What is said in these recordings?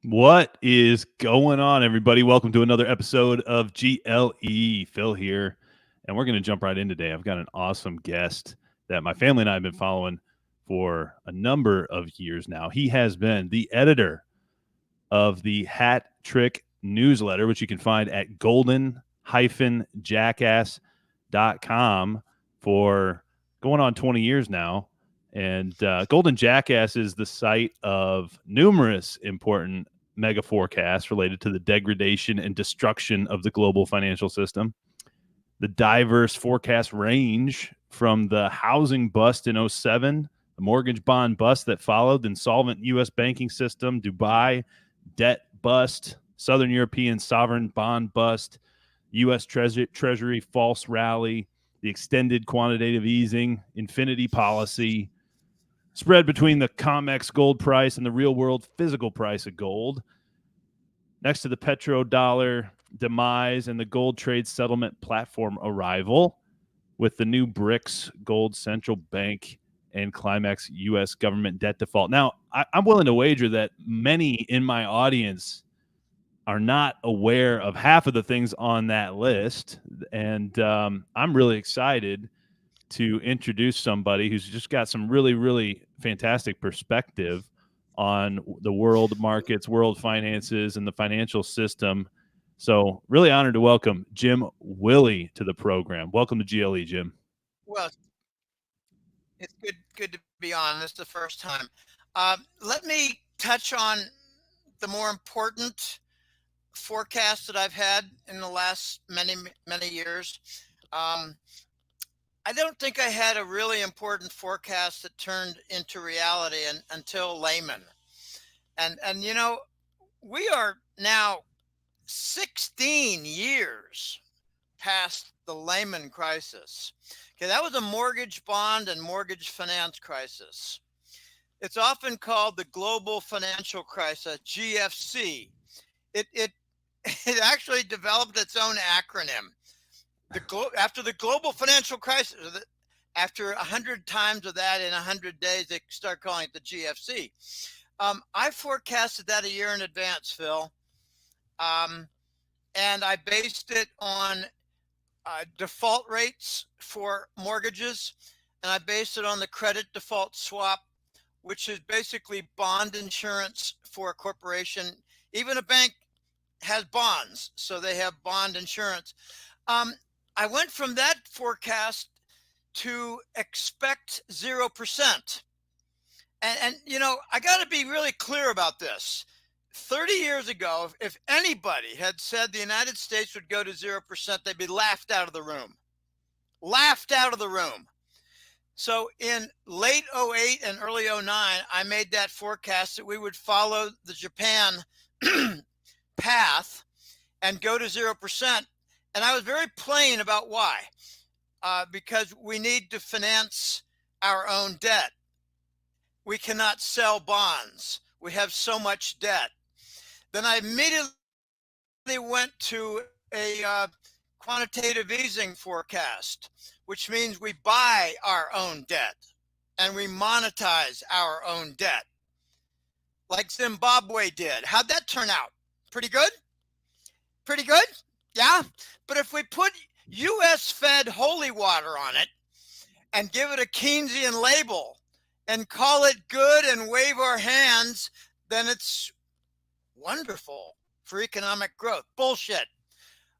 What is going on, everybody? Welcome to another episode of GLE. Phil here, and we're going to jump right in today. I've got an awesome guest that my family and I have been following for a number of years now. He has been the editor of the Hat Trick newsletter, which you can find at golden-jackass.com for going on 20 years now. And Golden Jackass is the site of numerous important mega forecasts related to the degradation and destruction of the global financial system. The diverse forecast range from the housing bust in 07, the mortgage bond bust that followed, the insolvent U.S. banking system, Dubai debt bust, Southern European sovereign bond bust, US Treasury false rally, the extended quantitative easing, infinity policy, spread between the COMEX gold price and the real world physical price of gold, next to the Petro-Dollar demise and the gold trade settlement platform arrival, with the new BRICS Gold Central Bank and climax US government debt default. Now, I'm willing to wager that many in my audience are not aware of half of the things on that list. And I'm really excited to introduce somebody who's just got some really, really fantastic perspective on the world markets, world finances, and the financial system. So really honored to welcome Jim Willie to the program. Welcome to GLE, Jim. Well, it's good to be on. This is the first time. Let me touch on the more important forecasts that I've had in the last many years. I don't think I had a really important forecast that turned into reality until Lehman. And we are now 16 years past the Lehman crisis. Okay, that was a mortgage bond and mortgage finance crisis. It's often called the global financial crisis, GFC. It actually developed its own acronym. After the global financial crisis, after 100 times of that in 100 days, they start calling it the GFC. I forecasted that a year in advance, Phil. And I based it on default rates for mortgages, and I based it on the credit default swap, which is basically bond insurance for a corporation. Even a bank has bonds, so they have bond insurance. I went from that forecast to expect 0%. And I got to be really clear about this. 30 years ago, if anybody had said the United States would go to 0%, they'd be laughed out of the room. Laughed out of the room. So in late 08 and early 09, I made that forecast that we would follow the Japan path and go to 0%. And I was very plain about why. Because we need to finance our own debt. We cannot sell bonds. We have so much debt. Then I immediately went to a quantitative easing forecast, which means we buy our own debt and we monetize our own debt, like Zimbabwe did. How'd that turn out? Pretty good? Pretty good? Yeah. But if we put US Fed holy water on it and give it a Keynesian label and call it good and wave our hands, then it's wonderful for economic growth. Bullshit.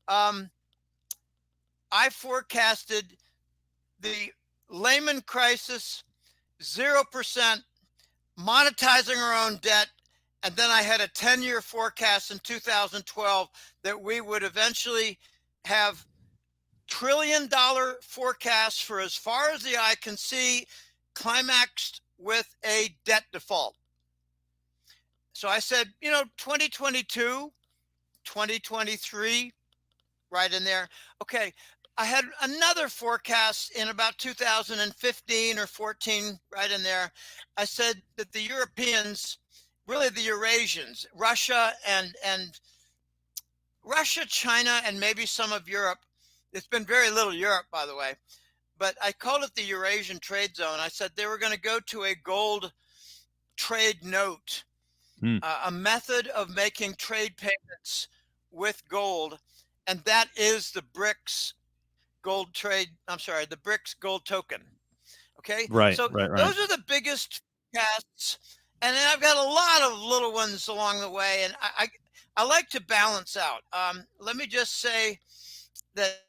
I forecasted the Lehman crisis, 0%, monetizing our own debt, and then I had a 10-year forecast in 2012 that we would eventually have trillion-dollar forecasts for as far as the eye can see, climaxed with a debt default. So I said, 2022, 2023, right in there. Okay, I had another forecast in about 2015 or 14, right in there. I said that the Europeans, really the Eurasians, Russia and Russia, China, and maybe some of Europe. It's been very little Europe, by the way, but I called it the Eurasian trade zone. I said they were going to go to a gold trade note a method of making trade payments with gold, and that is the BRICS gold trade. I'm sorry, the BRICS gold token. Okay, Right, so right, right. those are the biggest forecasts, and then I've got a lot of little ones along the way, and I like to balance out. Let me just say that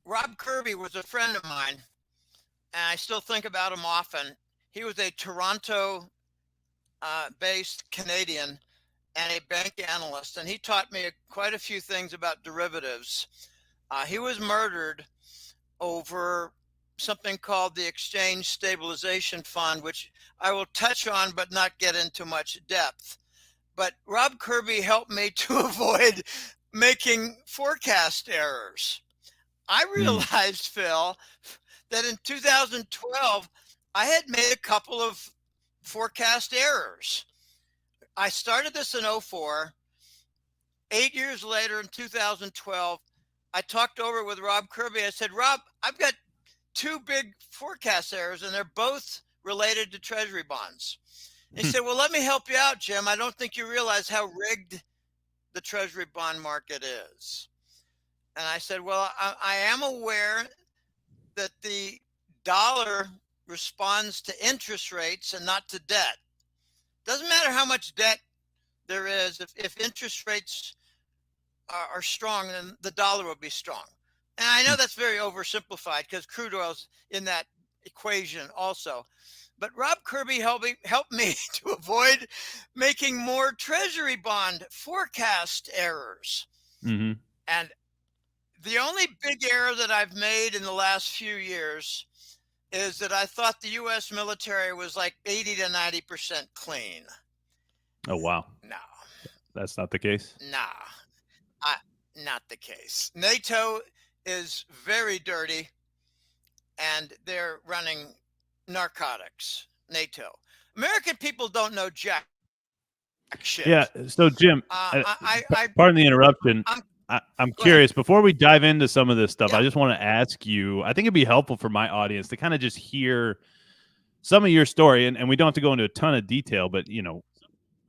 Rob Kirby was a friend of mine, and I still think about him often. He was a Toronto based Canadian and a bank analyst, and he taught me quite a few things about derivatives. He was murdered over something called the Exchange Stabilization Fund, which I will touch on but not get into much depth. But Rob Kirby helped me to avoid making forecast errors. I realized, Phil, that in 2012, I had made a couple of forecast errors. I started this in 04. 8 years later, in 2012, I talked over with Rob Kirby. I said, Rob, I've got two big forecast errors, and they're both related to Treasury bonds. And he said, well, let me help you out, Jim. I don't think you realize how rigged the Treasury bond market is. And I said, well, I am aware that the dollar responds to interest rates and not to debt. Doesn't matter how much debt there is. If interest rates are strong, then the dollar will be strong. And I know that's very oversimplified because crude oil's in that equation also. But Rob Kirby helped me to avoid making more Treasury bond forecast errors. Mm-hmm. And the only big error that I've made in the last few years is that I thought the U.S. military was like 80 to 90% clean. Oh, wow. No. That's not the case? Nah, not the case. NATO is very dirty, and they're running narcotics. NATO. American people don't know jack shit. Yeah. So, Jim, pardon the interruption. I'm curious. Before we dive into some of this stuff, I just want to ask you, I think it'd be helpful for my audience to kind of just hear some of your story, and we don't have to go into a ton of detail, but, you know,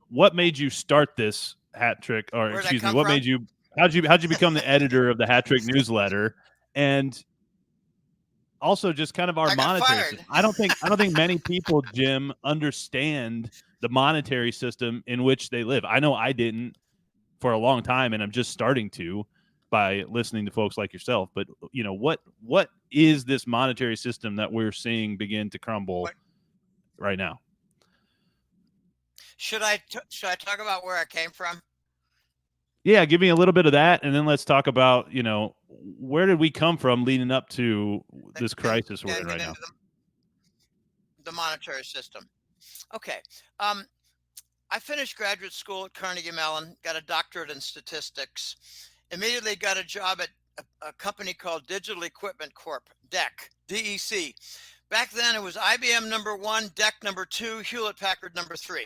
what made you start this hat trick, or excuse me, what made you, how'd you become the editor of the Hat Trick newsletter? And also just kind of our monetary system. I don't think many people, Jim, understand the monetary system in which they live. I know I didn't for a long time, and I'm just starting to by listening to folks like yourself. But, you know, what is this monetary system that we're seeing begin to crumble right now? Should I talk about where I came from? Yeah, give me a little bit of that, and then let's talk about, you know, where did we come from leading up to this crisis we're in right now? The monetary system. Okay. I finished graduate school at Carnegie Mellon, got a doctorate in statistics, immediately got a job at a company called Digital Equipment Corp, DEC. Back then it was IBM #1, DEC #2, Hewlett Packard #3.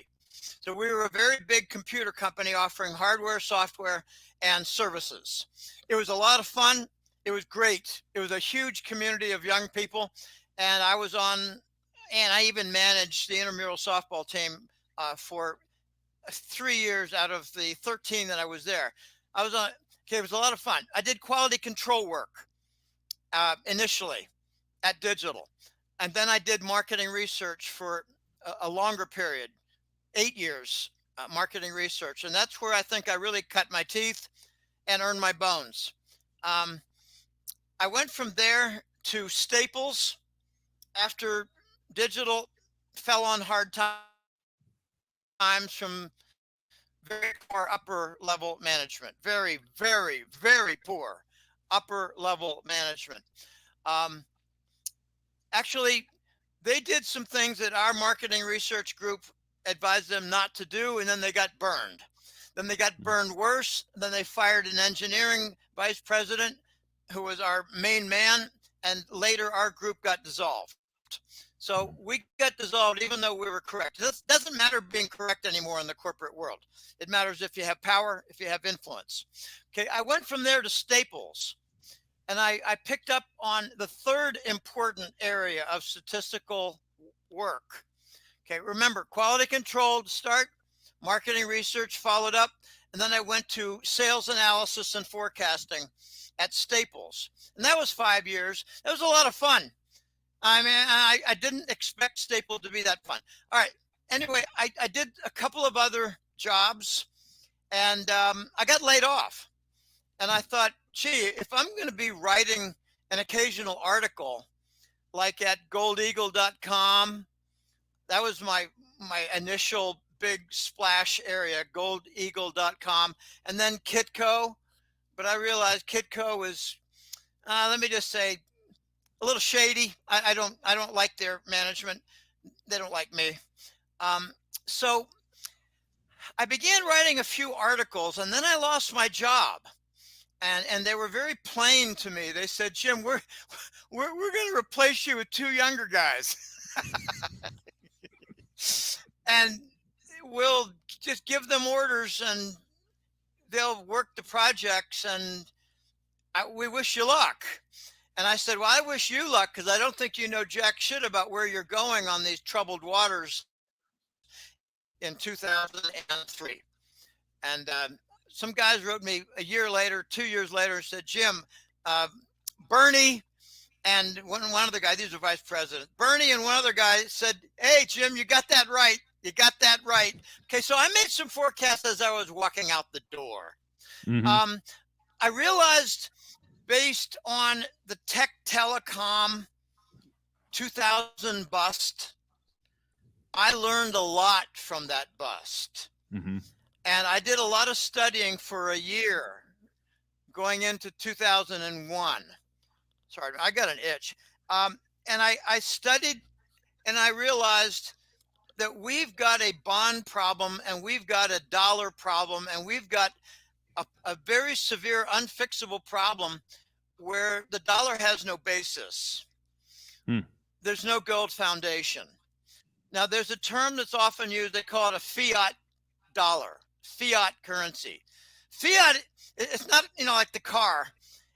So we were a very big computer company offering hardware, software, and services. It was a lot of fun. It was great. It was a huge community of young people. And I even managed the intramural softball team for 3 years out of the 13 that I was there. It was a lot of fun. I did quality control work initially at Digital. And then I did marketing research for a longer period. 8 years marketing research. And that's where I think I really cut my teeth and earned my bones. I went from there to Staples after Digital fell on hard times from very poor upper level management. Very, very, very poor upper level management. Actually, they did some things that our marketing research group advised them not to do, and then they got burned. Then they got burned worse. Then they fired an engineering vice president who was our main man, and later our group got dissolved. So we got dissolved even though we were correct. It doesn't matter being correct anymore in the corporate world. It matters if you have power, if you have influence. Okay, I went from there to Staples, and I picked up on the third important area of statistical work. Okay, remember, quality control to start, marketing research followed up, and then I went to sales analysis and forecasting at Staples. And that was 5 years. That was a lot of fun. I mean, I didn't expect Staples to be that fun. All right. Anyway, I did a couple of other jobs, and I got laid off. And I thought, gee, if I'm going to be writing an occasional article, like at goldeagle.com, that was my initial big splash area, goldeagle.com, and then Kitco. But I realized Kitco was, let me just say, a little shady. I don't like their management. They don't like me. So I began writing a few articles, and then I lost my job. And they were very plain to me. They said, Jim, we're going to replace you with two younger guys. And we'll just give them orders and they'll work the projects, and we wish you luck. And I said, well, I wish you luck, because I don't think you know jack shit about where you're going on these troubled waters in 2003. And some guys wrote me a year later, 2 years later, and said, Jim, Bernie and one other guy, these are vice president, Bernie and one other guy said, hey, Jim, you got that right. You got that right. Okay, so I made some forecasts as I was walking out the door. Mm-hmm. I realized, based on the tech telecom 2000 bust, I learned a lot from that bust. Mm-hmm. And I did a lot of studying for a year going into 2001. Sorry, I got an itch. And I studied, and I realized that we've got a bond problem, and we've got a dollar problem, and we've got a very severe unfixable problem where the dollar has no basis. There's no gold foundation. Now, there's a term that's often used. They call it a fiat dollar, fiat currency. Fiat, it's not, like the car.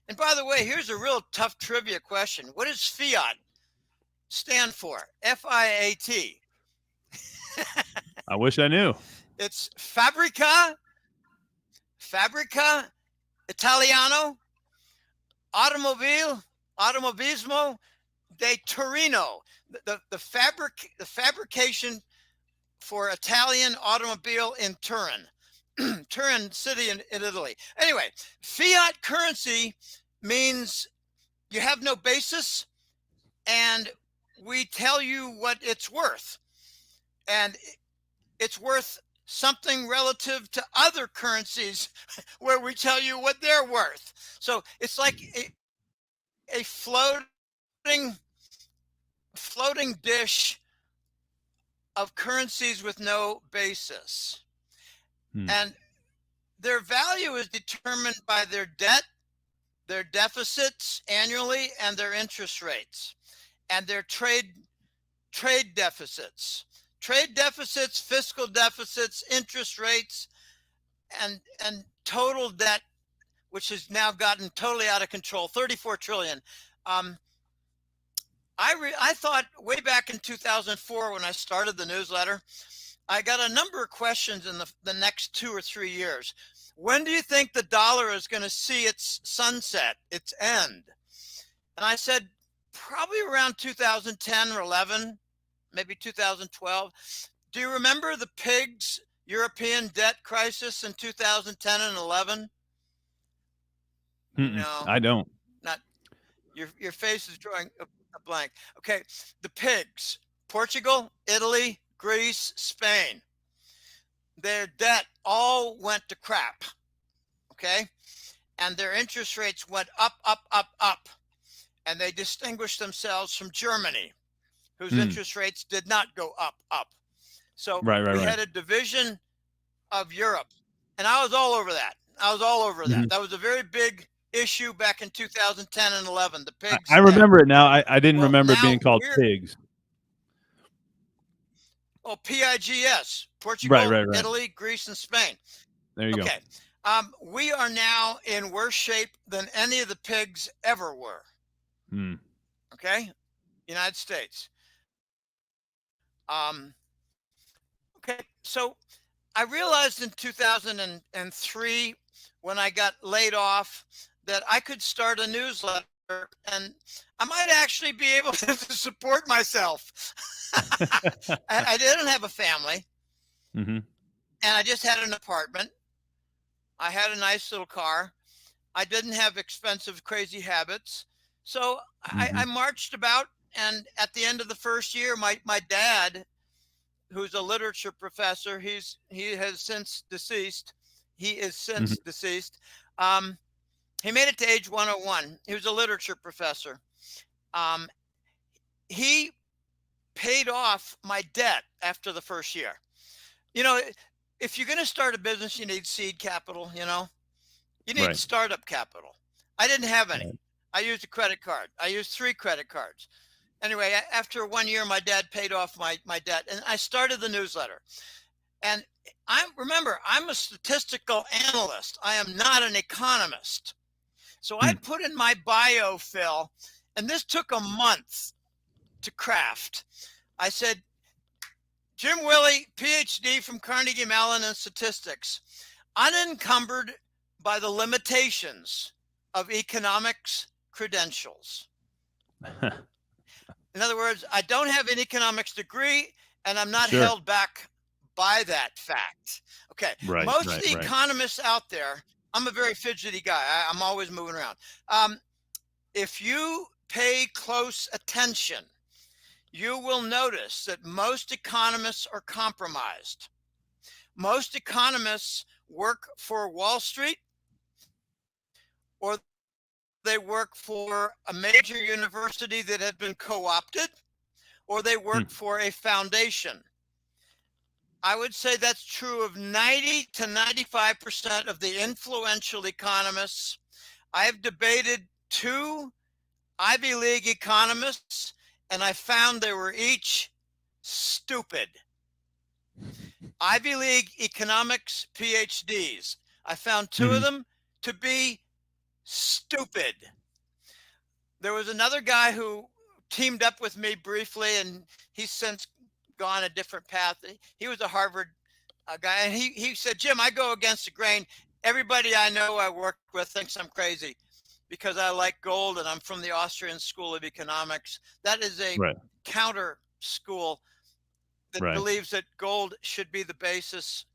And by the way, here's a real tough trivia question. What does fiat stand for? F-I-A-T. I wish I knew. It's Fabrica Italiano Automobilismo de Torino. The fabrication for Italian automobile in Turin. Turin city in Italy. Anyway, fiat currency means you have no basis, and we tell you what it's worth. And it's worth something relative to other currencies where we tell you what they're worth. So it's like a floating dish of currencies with no basis. And their value is determined by their debt, their deficits annually, and their interest rates, and their trade deficits. Trade deficits, fiscal deficits, interest rates, and total debt, which has now gotten totally out of control, 34 trillion. I thought way back in 2004 when I started the newsletter, I got a number of questions in the next 2 or 3 years. When do you think the dollar is going to see its sunset, its end? And I said, probably around 2010 or 11, maybe 2012. Do you remember the pigs European debt crisis in 2010 and 11? No, I don't. Not your face is drawing a blank. Okay, the pigs, Portugal, Italy, Greece, Spain. Their debt all went to crap. Okay, and their interest rates went up, and they distinguished themselves from Germany, whose interest rates did not go up. So we had a division of Europe, and I was all over that. That was a very big issue back in 2010 and 11. The pigs. I remember it now. I didn't remember being called pigs. Oh, PIGS. Portugal, Italy, Greece, and Spain. There you go. Okay. We are now in worse shape than any of the pigs ever were. Okay? United States. Okay, so I realized in 2003 when I got laid off that I could start a newsletter and I might actually be able to support myself. I didn't have a family Mm-hmm. and I just had an apartment. I had a nice little car. I didn't have expensive, crazy habits. So Mm-hmm. I marched about, and at the end of the first year, my dad, who's a literature professor, he has since deceased. He is Mm-hmm. since deceased. Um, he made it to age 101. He was a literature professor. Um, he paid off my debt after the first year. You know, if you're going to start a business, you need seed capital, you need Right. startup capital. I didn't have any. Right. I used a credit card. I used 3 credit cards. Anyway, after 1 year, my dad paid off my debt and I started the newsletter. And I'm a statistical analyst. I am not an economist. So I Hmm. put in my bio, Phil, and this took a month to craft. I said, Jim Willie, PhD from Carnegie Mellon in statistics, unencumbered by the limitations of economics credentials. In other words, I don't have an economics degree and I'm not Sure. held back by that fact. Okay. Right. Most of Right. the Right. economists out there, I'm a very fidgety guy. I'm always moving around. If you pay close attention, you will notice that most economists are compromised. Most economists work for Wall Street or they work for a major university that has been co-opted or they Hmm. work for a foundation. I would say that's true of 90 to 95% of the influential economists. I have debated 2 Ivy League economists, and I found they were each stupid. Ivy League economics PhDs. I found 2 of Mm-hmm. them to be stupid. There was another guy who teamed up with me briefly, and he's since gone a different path. He was a Harvard guy, and he said, Jim, I go against the grain. Everybody I know I work with thinks I'm crazy because I like gold and I'm from the Austrian School of Economics. That is a Right. counter school that Right. believes that gold should be the basis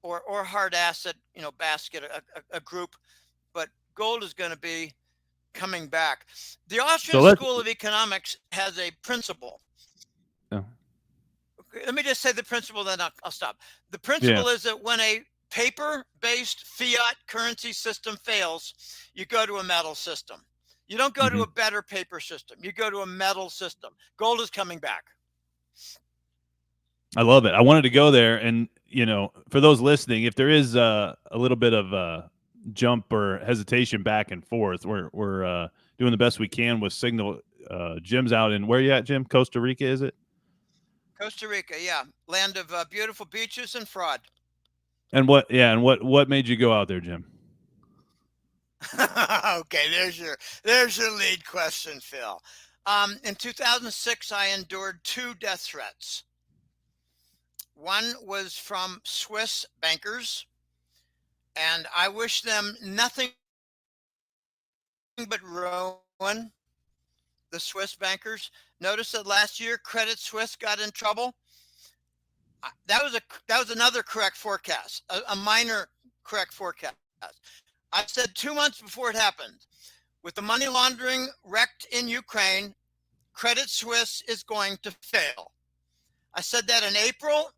or hard asset, basket, a group, but gold is going to be coming back. The So Austrian let's. School of Economics has a principle. Let me just say the principle, then I'll stop. The Yeah. principle is that when a paper-based fiat currency system fails, you go to a metal system. You don't go Mm-hmm. to a better paper system. You go to a metal system. Gold is coming back. I love it. I wanted to go there, and for those listening, if there is a little bit of jump or hesitation back and forth, we're doing the best we can with signal. Jim's out in where you at, Jim? Costa Rica, is it? Costa Rica, yeah, land of beautiful beaches and fraud. And what? Yeah, and what made you go out there, Jim? Okay, there's your lead question, Phil. In 2006, I endured 2 death threats. One was from Swiss bankers, and I wish them nothing but ruin. The Swiss bankers. Notice that last year Credit Suisse got in trouble. That was another correct forecast, a minor correct forecast. I said 2 months before it happened, with the money laundering wrecked in Ukraine, Credit Suisse is going to fail. I said that in April,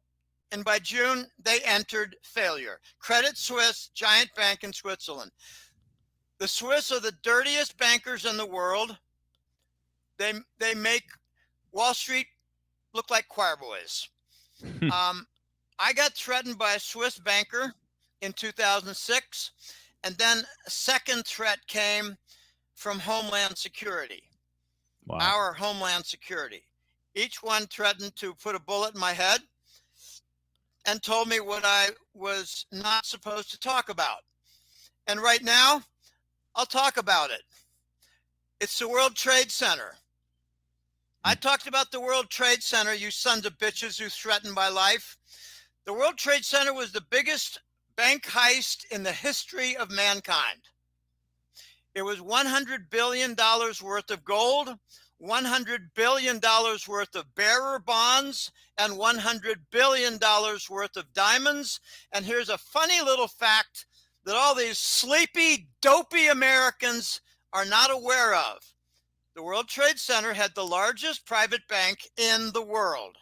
and by June they entered failure. Credit Suisse, giant bank in Switzerland. The Swiss are the dirtiest bankers in the world. They make Wall Street look like choir boys. I got threatened by a Swiss banker in 2006, and then a second threat came from Homeland Security, Wow. our Homeland Security. Each one threatened to put a bullet in my head and told me what I was not supposed to talk about. And right now, I'll talk about it. It's the World Trade Center. I talked about the World Trade Center, you sons of bitches who threatened my life. The World Trade Center was the biggest bank heist in the history of mankind. It was $100 billion worth of gold, $100 billion worth of bearer bonds, and $100 billion worth of diamonds. And here's a funny little fact that all these sleepy, dopey Americans are not aware of. The World Trade Center had the largest private bank in the world.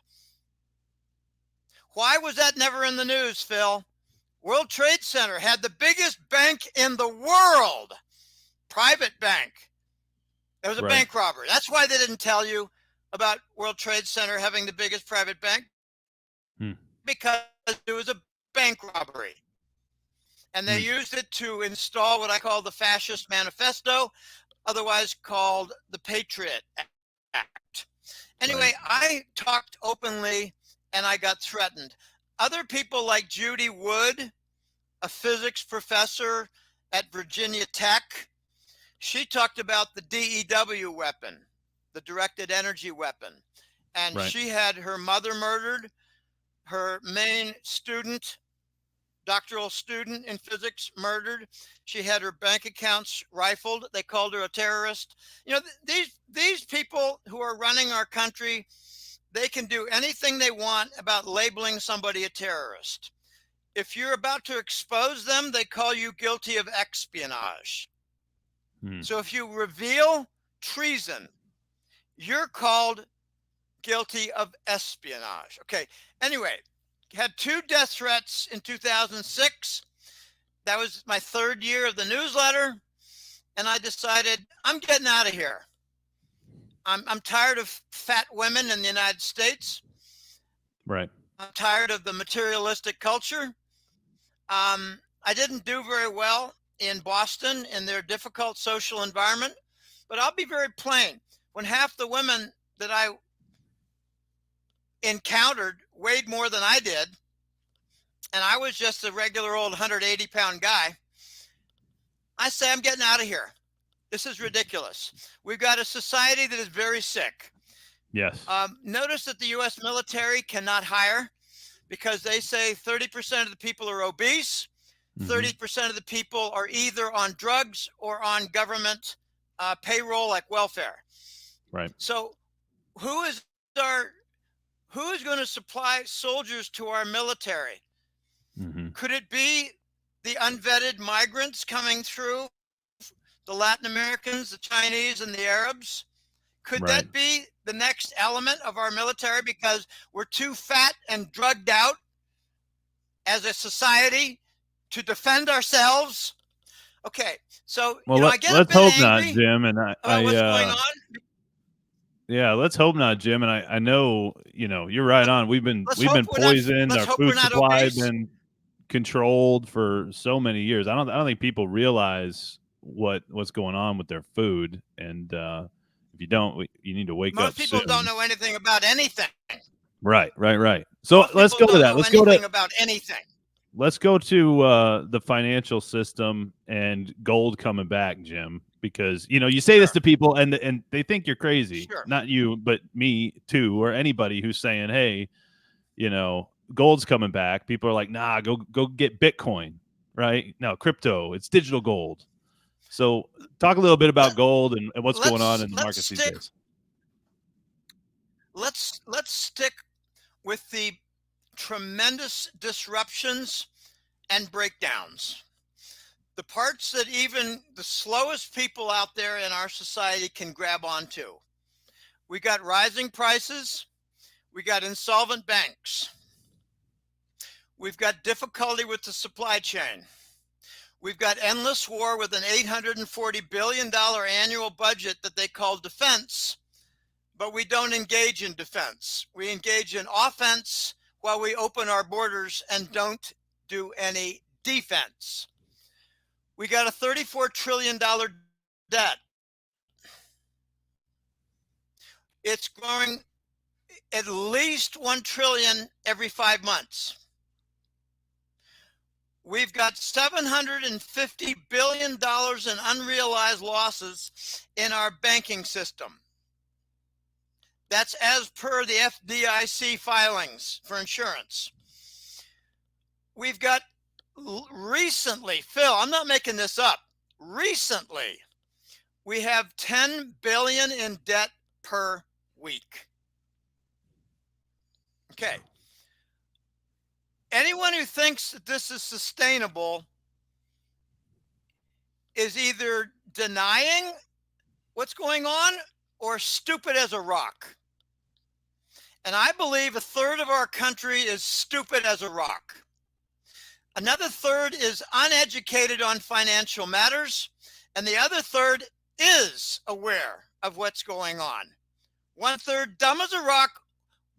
Why was that never in the news, Phil? World Trade Center had the biggest bank in the world, private bank. There was a bank robbery. That's why they didn't tell you about World Trade Center having the biggest private bank, because it was a bank robbery. And they used it to install what I call the fascist manifesto, otherwise called the Patriot Act. Anyway, I talked openly and I got threatened. Other people like Judy Wood, a physics professor at Virginia Tech, she talked about the DEW weapon, the directed energy weapon. And she had her mother murdered, her main student, doctoral student in physics, murdered. She had her bank accounts rifled. They called her a terrorist. You know, these people who are running our country, they can do anything they want about labeling somebody a terrorist. If you're about to expose them, they call you guilty of espionage. So if you reveal treason, you're called guilty of espionage. Okay. Anyway, had 2 death threats in 2006. That was my 3rd year of the newsletter. And I decided I'm getting out of here. I'm tired of fat women in the United States. Right. I'm tired of the materialistic culture. I didn't do very well in Boston in their difficult social environment, but I'll be very plain. When half the women that I encountered weighed more than I did, and I was just a regular old 180-pound guy, I say I'm getting out of here. This is ridiculous. We've got a society that is very sick. Yes. Notice that the U.S. military cannot hire because they say 30% of the people are obese, 30% of the people are either on drugs or on government payroll like welfare. Right. So who is going to supply soldiers to our military? Could it be the unvetted migrants coming through, the Latin Americans, the Chinese, and the Arabs? Could that be the next element of our military because we're too fat and drugged out as a society to defend ourselves? Okay, so I get a bit hope angry not, Jim. And about what's going on. Yeah, let's hope not, Jim. And I know, you're right on. We've been poisoned. Our food supply been controlled for so many years. I don't think people realize what's going on with their food. And if you don't, you need to wake up. Most people don't know anything about anything. Right. So let's go to that. Let's go to about anything. Let's go to the financial system and gold coming back, Jim, because you say this to people and they think you're crazy. Not you, but me too, or anybody who's saying, "Hey, gold's coming back." People are like, "Nah, go get Bitcoin." Right? No, crypto. It's digital gold. So talk a little bit about gold and what's going on in the markets these days. Let's stick with the tremendous disruptions and breakdowns. The parts that even the slowest people out there in our society can grab onto. We got rising prices. We got insolvent banks. We've got difficulty with the supply chain. We've got endless war with an $840 billion annual budget that they call defense, but we don't engage in defense. We engage in offense while we open our borders and don't do any defense. We got a $34 trillion debt. It's growing at least 1 trillion every 5 months. We've got $750 billion in unrealized losses in our banking system. That's as per the FDIC filings for insurance. we've got recently, Phil, I'm not making this up. Recently, we have 10 billion in debt per week. Okay. Anyone who thinks that this is sustainable is either denying what's going on or stupid as a rock. And I believe a third of our country is stupid as a rock. Another third is uneducated on financial matters. And the other third is aware of what's going on. 1/3 dumb as a rock.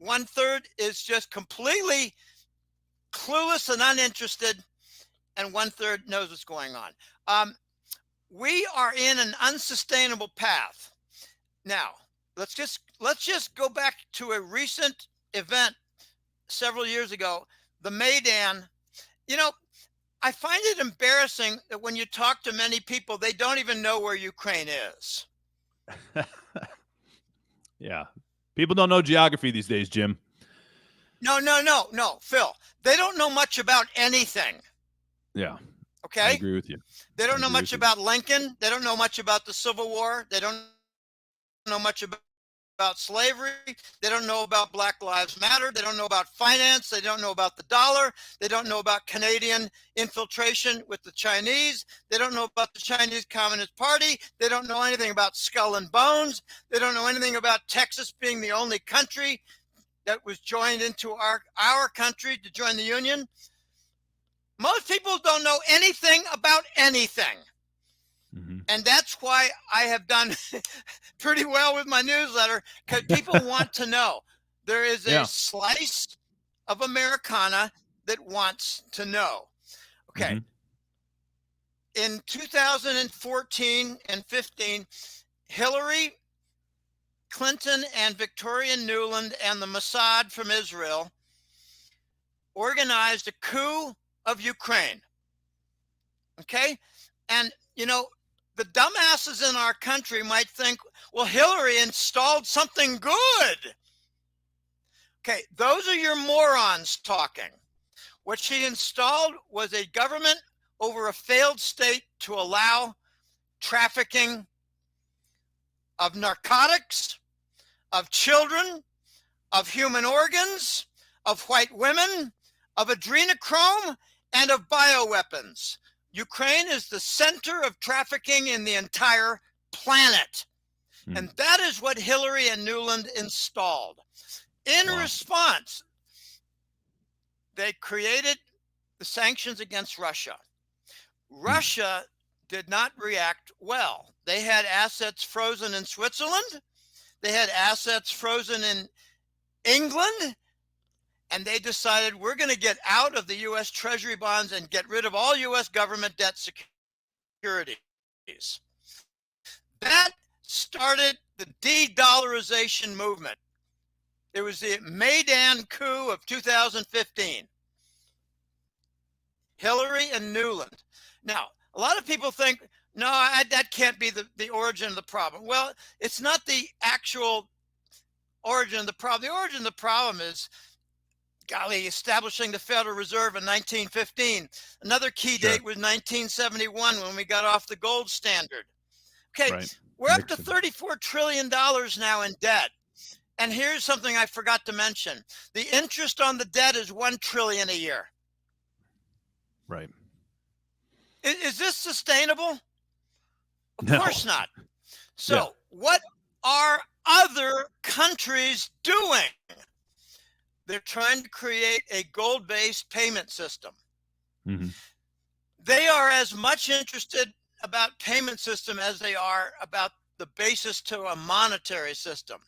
1/3 is just completely clueless and uninterested. And 1/3 knows what's going on. We are in an unsustainable path. Now, let's just go back to a recent event several years ago, the Maidan. You know, I find it embarrassing that when you talk to many people, they don't even know where Ukraine is. Yeah. People don't know geography these days, Jim. No, Phil. They don't know much about anything. Yeah. Okay? I agree with you. They don't know much about Lincoln. They don't know much about the Civil War. They don't know much about slavery. They don't know about Black Lives Matter. They don't know about finance. They don't know about the dollar. They don't know about Canadian infiltration with the Chinese. They don't know about the Chinese Communist Party. They don't know anything about Skull and Bones. They don't know anything about Texas being the only country that was joined into our country to join the Union. Most people don't know anything about anything. Mm-hmm. And that's why I have done pretty well with my newsletter, because people want to know. There is a slice of Americana that wants to know. Okay. Mm-hmm. In 2014 and 15, Hillary Clinton and Victoria Nuland and the Mossad from Israel organized a coup of Ukraine. Okay? And, you know, the dumbasses in our country might think, well, Hillary installed something good. Okay, those are your morons talking. What she installed was a government over a failed state to allow trafficking of narcotics, of children, of human organs, of white women, of adrenochrome, and of bioweapons. Ukraine is the center of trafficking in the entire planet. And that is what Hillary and Nuland installed. In response, they created the sanctions against Russia. Russia did not react well. They had assets frozen in Switzerland. They had assets frozen in England. And they decided, we're going to get out of the US Treasury bonds and get rid of all US government debt securities. That started the de-dollarization movement. It was the Maidan coup of 2015. Hillary and Nuland. Now, a lot of people think, no, that can't be the origin of the problem. Well, it's not the actual origin of the problem. The origin of the problem is, golly, establishing the Federal Reserve in 1915. Another key date was 1971 when we got off the gold standard. Okay, we're up to $34 trillion now in debt. And here's something I forgot to mention. The interest on the debt is $1 trillion a year. Right. Is this sustainable? Of course not. So what are other countries doing? They're trying to create a gold-based payment system. Mm-hmm. They are as much interested about payment system as they are about the basis to a monetary system.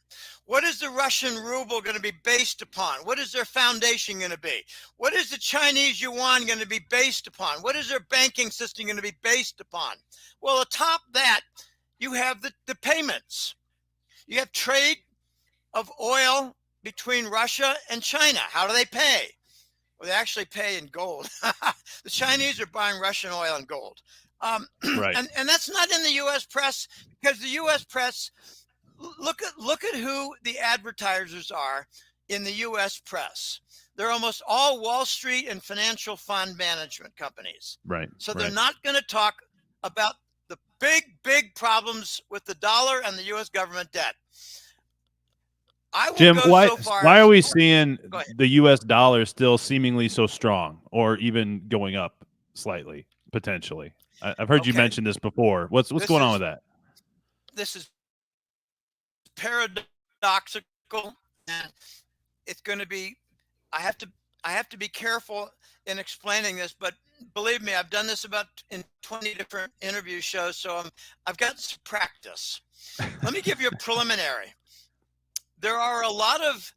What is the Russian ruble going to be based upon? What is their foundation going to be? What is the Chinese yuan going to be based upon? What is their banking system going to be based upon? Well, atop that, you have the payments. You have trade of oil between Russia and China. How do they pay? Well, they actually pay in gold. The Chinese are buying Russian oil and gold. And that's not in the U.S. press, because the U.S. press, look at who the advertisers are. in the US press. They're almost all Wall Street and financial fund management companies. Right. So right. they're not going to talk about the big problems with the dollar and the US government debt. I will Jim, go so far why as, are we seeing go ahead. the U.S. dollar still seemingly so strong, or even going up slightly potentially? I've heard you Okay, mention this before. What's going on with that? This is paradoxical, and it's going to be. I have to be careful in explaining this, but believe me, I've done this about in 20 different interview shows, so I've got some practice. Let me give you a preliminary. There are a lot of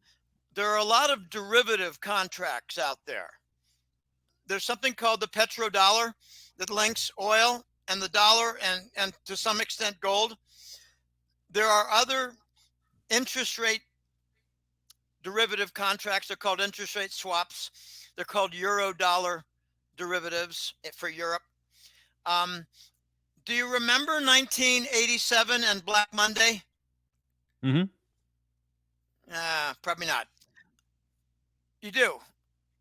derivative contracts out there. There's something called the Petro-Dollar that links oil and the dollar and to some extent gold. There are other interest rate derivative contracts. They're called interest rate swaps. They're called euro dollar derivatives for Europe. Do you remember 1987 and Black Monday? Mm-hmm. Probably not. You do?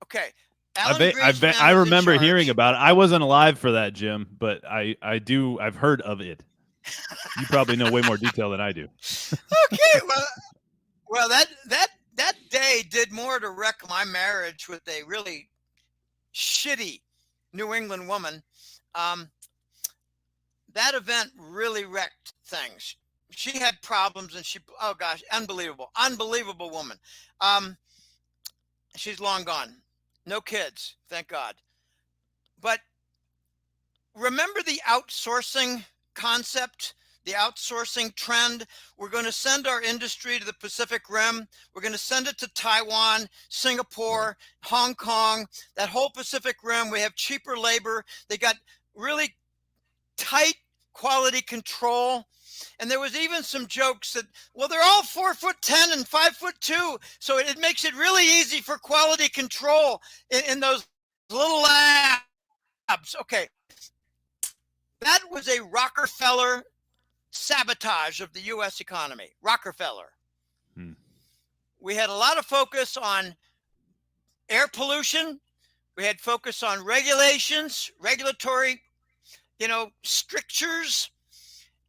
Okay. Alan Greenspan I was in remember hearing charge. about it. I wasn't alive for that, Jim, but I've heard of it. You probably know way more detail than I do. Okay, well, that day did more to wreck my marriage with a really shitty New England woman. That event really wrecked things. She had problems, and oh gosh, unbelievable woman. She's long gone, no kids, thank God. But remember the outsourcing concept, the outsourcing trend? We're going to send our industry to the Pacific Rim. We're going to send it to Taiwan, Singapore, Hong Kong, that whole Pacific Rim. We have cheaper labor. They got really tight quality control. And there was even some jokes that, well, they're all 4'10" and 5'2", so it makes it really easy for quality control in those little labs. Okay. That was a Rockerfeller sabotage of the U.S. economy. Rockerfeller. We had a lot of focus on air pollution. We had focus on regulations, regulatory, strictures.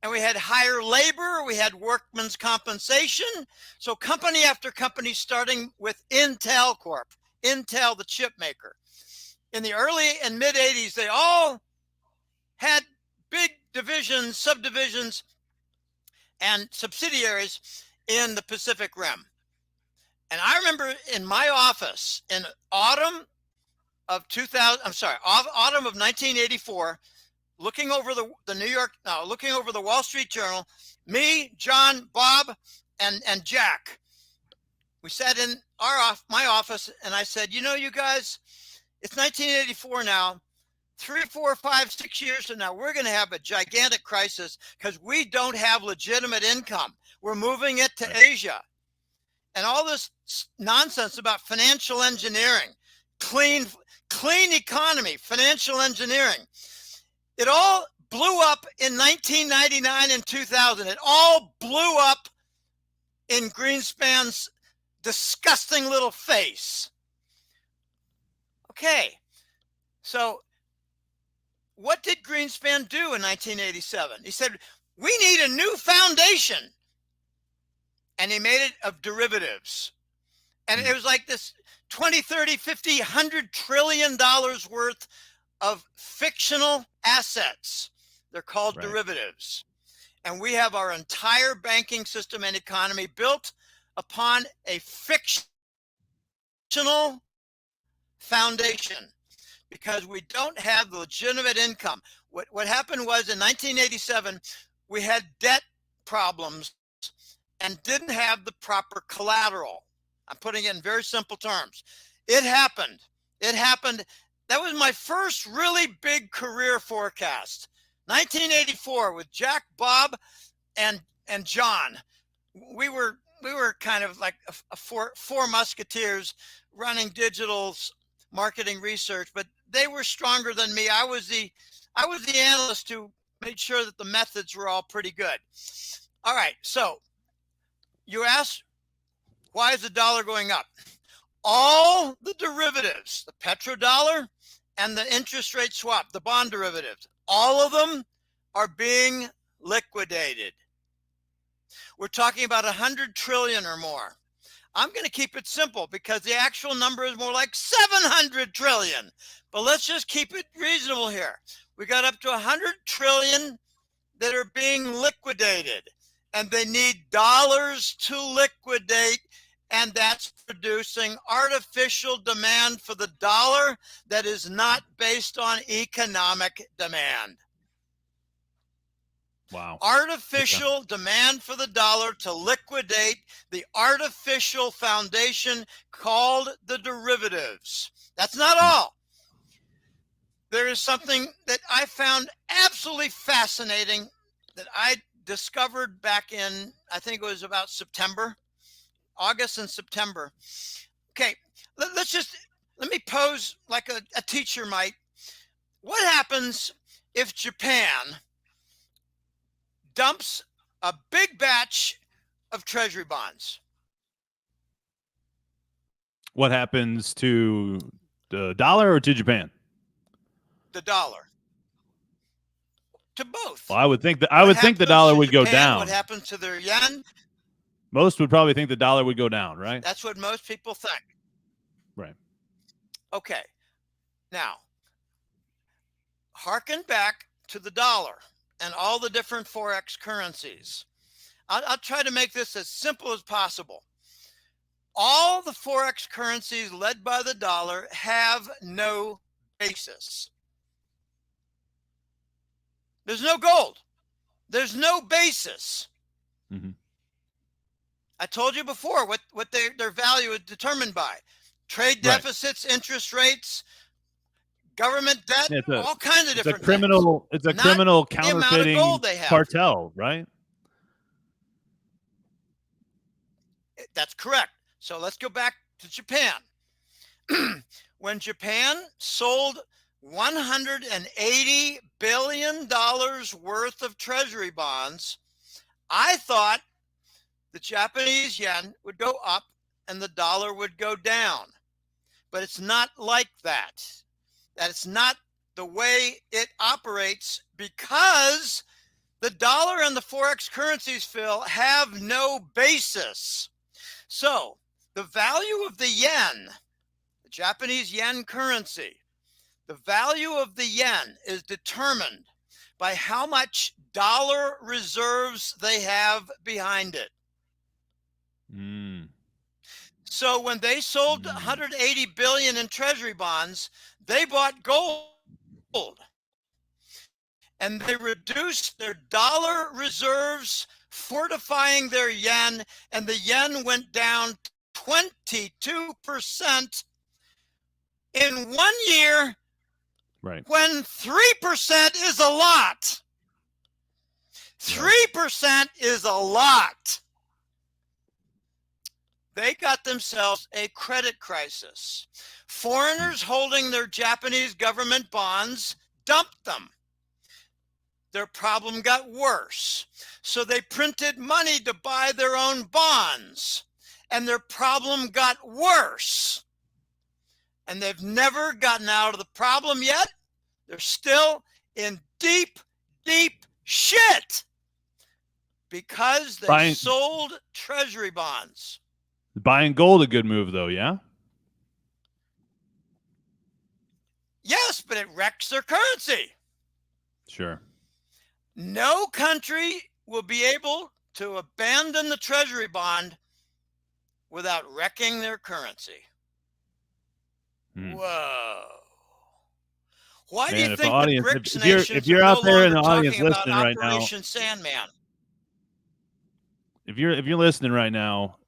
And we had higher labor. We had workmen's compensation. So company after company, starting with Intel Corp, Intel, the chip maker. In the early and mid 80s, they all had big divisions, subdivisions, and subsidiaries in the Pacific Rim. And I remember in my office in autumn of 1984, looking over the Wall Street Journal, me, John, Bob, and Jack, we sat in my office, and I said, you guys, it's 1984 now. 3, 4, 5, 6 years from now, we're going to have a gigantic crisis because we don't have legitimate income. We're moving it to Asia. And all this nonsense about financial engineering, clean economy, financial engineering, it all blew up in 1999 and 2000. It all blew up in Greenspan's disgusting little face. Okay, so what did Greenspan do in 1987? He said, we need a new foundation. And he made it of derivatives. And it was like this 20, 30, 50, $100 trillion worth of fictional assets. They're called derivatives. And we have our entire banking system and economy built upon a fictional foundation because we don't have legitimate income. What happened was in 1987, we had debt problems and didn't have the proper collateral. I'm putting it in very simple terms. It happened. That was my first really big career forecast. 1984 with Jack, Bob, and John. We were kind of like four musketeers running digital marketing research, but they were stronger than me. I was the analyst who made sure that the methods were all pretty good. All right, so you asked. Why is the dollar going up? All the derivatives, the petrodollar and the interest rate swap, the bond derivatives, all of them are being liquidated. We're talking about 100 trillion or more. I'm going to keep it simple because the actual number is more like 700 trillion. But let's just keep it reasonable here. We got up to 100 trillion that are being liquidated, and they need dollars to liquidate, and that's producing artificial demand for the dollar that is not based on economic demand. Wow. Artificial demand for the dollar to liquidate the artificial foundation called the derivatives. That's not all. There is something that I found absolutely fascinating that I discovered back in, I think it was about August and September. Okay, let me pose like a teacher might. What happens if Japan dumps a big batch of treasury bonds? What happens to the dollar or to Japan? The dollar. To both. Well, I would think the dollar would go down. What happens to their yen? Most would probably think the dollar would go down, right? That's what most people think. Right. Okay. Now, hearken back to the dollar and all the different Forex currencies. I'll try to make this as simple as possible. All the Forex currencies led by the dollar have no basis. There's no gold. There's no basis. Mm-hmm. I told you before what their value is determined by. Trade deficits, interest rates, government debt, all kinds of different things. It's a criminal counterfeiting cartel, right? That's correct. So let's go back to Japan. When Japan sold $180 billion worth of treasury bonds, I thought the Japanese yen would go up and the dollar would go down. But it's not like that. That's not the way it operates, because the dollar and the Forex currencies, Phil, have no basis. So the value of the yen, the Japanese yen currency, the value of the yen is determined by how much dollar reserves they have behind it. So when they sold 180 billion in treasury bonds, they bought gold and they reduced their dollar reserves, fortifying their yen, and the yen went down 22% in 1 year. Right. When 3% is a lot. 3% is a lot. They got themselves a credit crisis. Foreigners holding their Japanese government bonds dumped them. Their problem got worse. So they printed money to buy their own bonds, and their problem got worse. And they've never gotten out of the problem yet. They're still in deep, deep shit because they sold treasury bonds. Buying gold a good move, though, yeah? Yes, but it wrecks their currency. Sure. No country will be able to abandon the treasury bond without wrecking their currency. Whoa. Why do you think the BRICS nations if you're out there in the audience listening right now, Operation Sandman? If you're listening right now,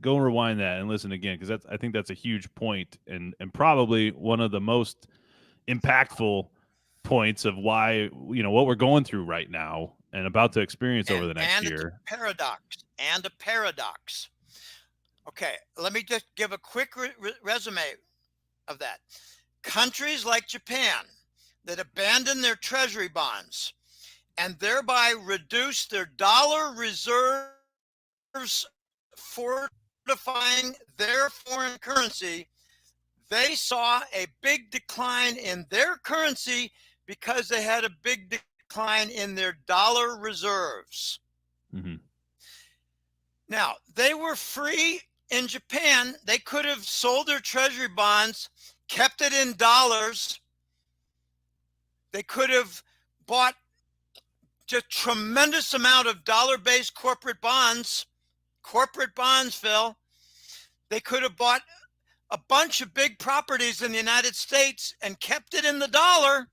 go and rewind that and listen again, because I think that's a huge point and probably one of the most impactful points of why, what we're going through right now and about to experience over the next year. And a paradox. Okay, let me just give a quick resume of that. Countries like Japan that abandon their treasury bonds and thereby reduce their dollar reserves, fortifying solidifying their foreign currency, they saw a big decline in their currency because they had a big decline in their dollar reserves. Mm-hmm. Now, they were free in Japan. They could have sold their treasury bonds, kept it in dollars. They could have bought just tremendous amount of dollar-based corporate bonds, Phil. They could have bought a bunch of big properties in the United States and kept it in the dollar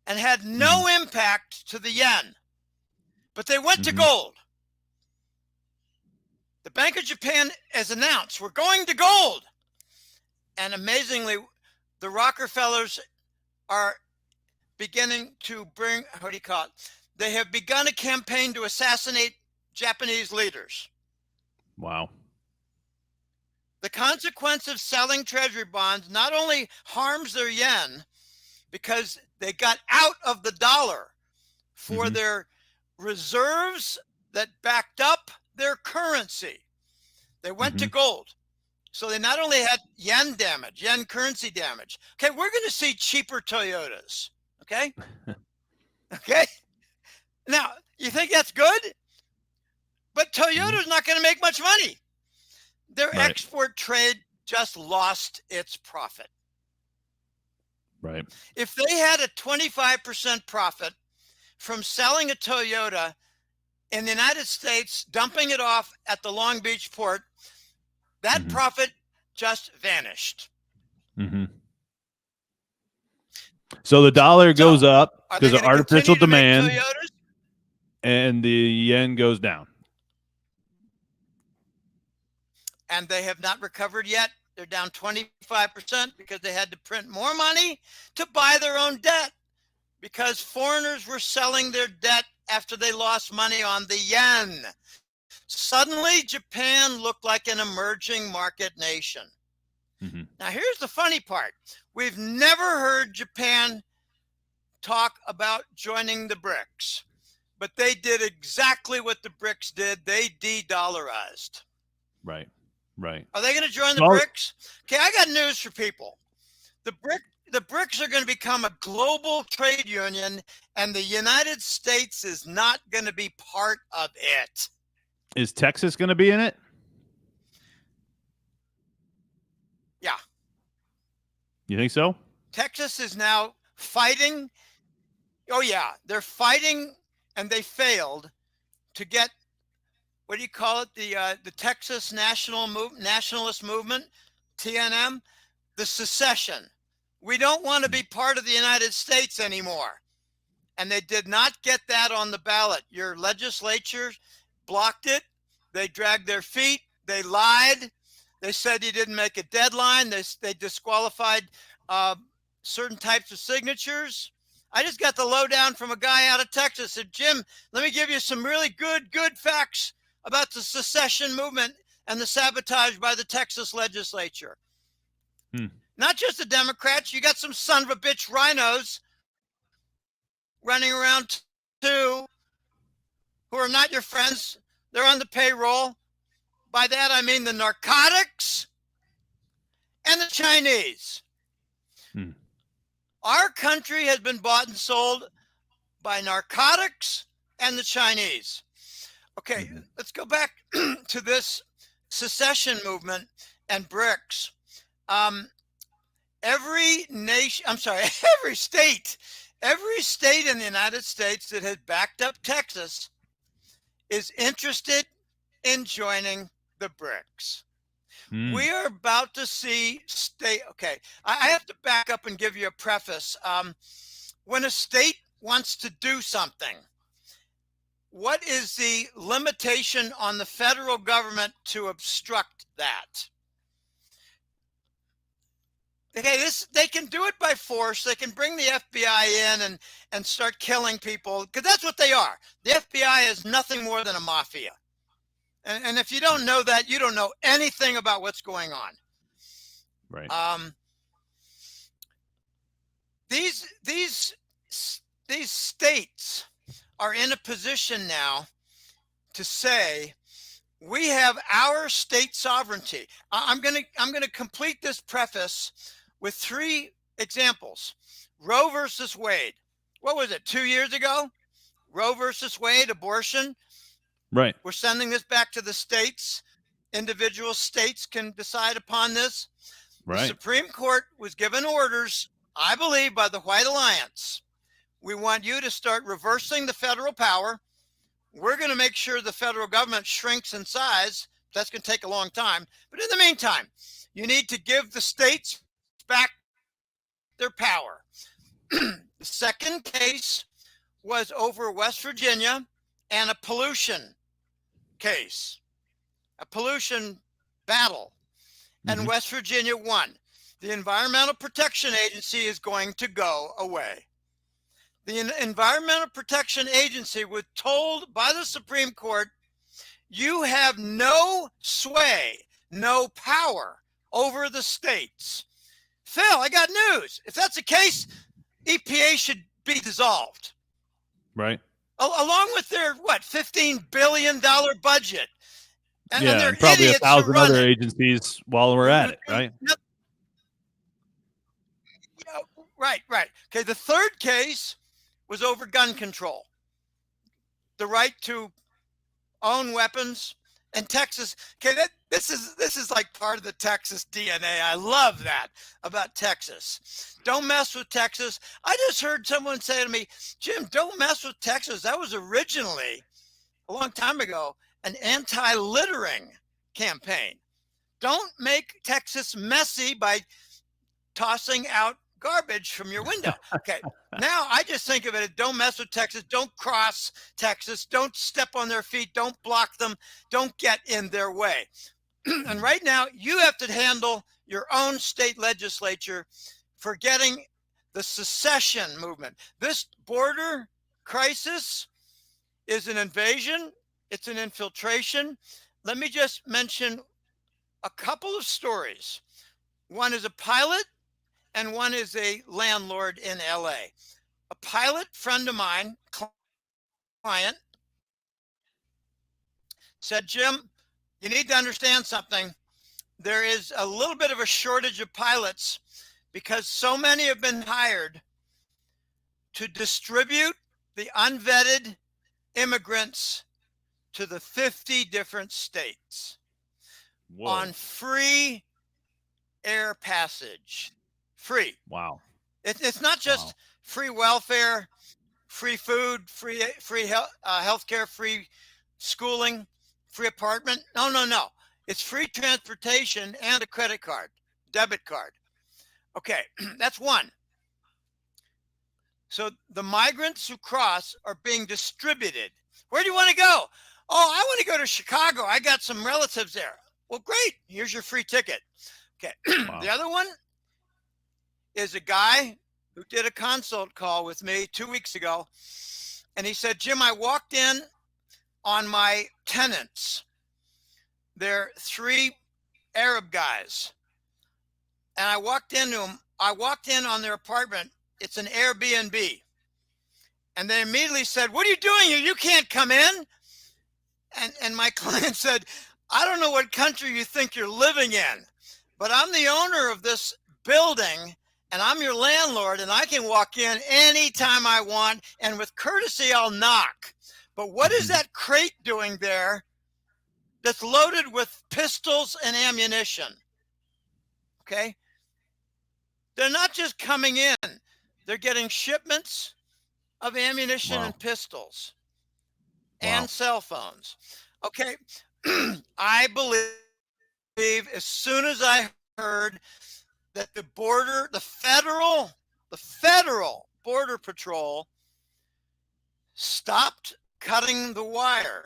and had no impact to the yen. But they went to gold. The Bank of Japan has announced, we're going to gold. And amazingly, the Rockefellers are beginning to bring, they have begun a campaign to assassinate Japanese leaders. Wow. The consequence of selling treasury bonds not only harms their yen because they got out of the dollar for their reserves that backed up their currency. They went to gold. So they not only had yen damage, yen currency damage. Okay, we're going to see cheaper Toyotas. Okay? Okay? Now, you think that's good? But Toyota's not going to make much money. Their export trade just lost its profit. Right. If they had a 25% profit from selling a Toyota in the United States, dumping it off at the Long Beach port, that profit just vanished. So the dollar goes up because of artificial continue to make demand, Toyotas? and the yen goes down. And they have not recovered yet. They're down 25% because they had to print more money to buy their own debt because foreigners were selling their debt after they lost money on the yen. Suddenly, Japan looked like an emerging market nation. Now, here's the funny part. We've never heard Japan talk about joining the BRICS, but they did exactly what the BRICS did. They de-dollarized. Right. Right. Are they going to join the BRICS? Okay, I got news for people. The BRICS are going to become a global trade union, and the United States is not going to be part of it. Is Texas going to be in it? Yeah. You think so? Texas is now fighting. Oh, yeah. They're fighting, and they failed to get, what do you call it? The Texas Nationalist Movement, TNM, the secession. We don't want to be part of the United States anymore. And they did not get that on the ballot. Your legislature blocked it. They dragged their feet. They lied. They said you didn't make a deadline. They disqualified certain types of signatures. I just got the lowdown from a guy out of Texas. Said, Jim, let me give you some really good facts about the secession movement and the sabotage by the Texas legislature. Not just the Democrats. You got some son of a bitch rhinos running around too who are not your friends. They're on the payroll. By that, I mean the narcotics and the Chinese. Our country has been bought and sold by narcotics and the Chinese. Okay, let's go back to this secession movement and BRICS. Every state in the United States that has backed up Texas is interested in joining the BRICS. We are about to see okay, I have to back up and give you a preface. When a state wants to do something, what is the limitation on the federal government to obstruct that? Okay, they can do it by force. They can bring the FBI in and start killing people, because that's what they are. The FBI is nothing more than a mafia. And if you don't know that, you don't know anything about what's going on. Right. These states are in a position now to say, we have our state sovereignty. I'm gonna complete this preface with 3 examples. Roe versus Wade. What was it, 2 years ago? Roe versus Wade, abortion. Right. We're sending this back to the states. Individual states can decide upon this. Right. The Supreme Court was given orders, I believe, by the White Alliance. We want you to start reversing the federal power. We're going to make sure the federal government shrinks in size. That's going to take a long time. But in the meantime, you need to give the states back their power. The second case was over West Virginia and a pollution case, a pollution battle. And West Virginia won. The Environmental Protection Agency is going to go away. The Environmental Protection Agency was told by the Supreme Court, you have no sway, no power over the states. Phil, I got news. If that's the case, EPA should be dissolved. Right. Along with their, $15 billion budget. And probably 1,000 other agencies while we're at it, right? Right. Okay, the third case was over gun control. The right to own weapons. And Texas, okay, this is like part of the Texas DNA. I love that about Texas. Don't mess with Texas. I just heard someone say to me, Jim, don't mess with Texas. That was originally, a long time ago, an anti-littering campaign. Don't make Texas messy by tossing out garbage from your window. Okay, now I just think of it, don't mess with Texas, don't cross Texas, don't step on their feet, don't block them, don't get in their way. And right now, you have to handle your own state legislature for getting the secession movement. This border crisis is an invasion, it's an infiltration. Let me just mention a couple of stories. One is a pilot, and one is a landlord in LA. A pilot friend of mine, client, said, Jim, you need to understand something. There is a little bit of a shortage of pilots because so many have been hired to distribute the unvetted immigrants to the 50 different states. Whoa. On free air passage. Free. Wow. It's not just free welfare, free food, free healthcare, free schooling, free apartment. No. It's free transportation and a credit card, debit card. Okay, that's one. So the migrants who cross are being distributed. Where do you want to go? Oh, I want to go to Chicago. I got some relatives there. Well, great. Here's your free ticket. Okay. Wow. The other one is a guy who did a consult call with me 2 weeks ago. And he said, Jim, I walked in on my tenants. They're 3 Arab guys. And I walked into them. I walked in on their apartment. It's an Airbnb. And they immediately said, what are you doing here? You can't come in. And my client said, I don't know what country you think you're living in, but I'm the owner of this building and I'm your landlord and I can walk in anytime I want. And with courtesy, I'll knock. But what is that crate doing there that's loaded with pistols and ammunition? Okay. They're not just coming in. They're getting shipments of ammunition and pistols and cell phones. Okay. I believe as soon as I heard that the federal border patrol stopped cutting the wire.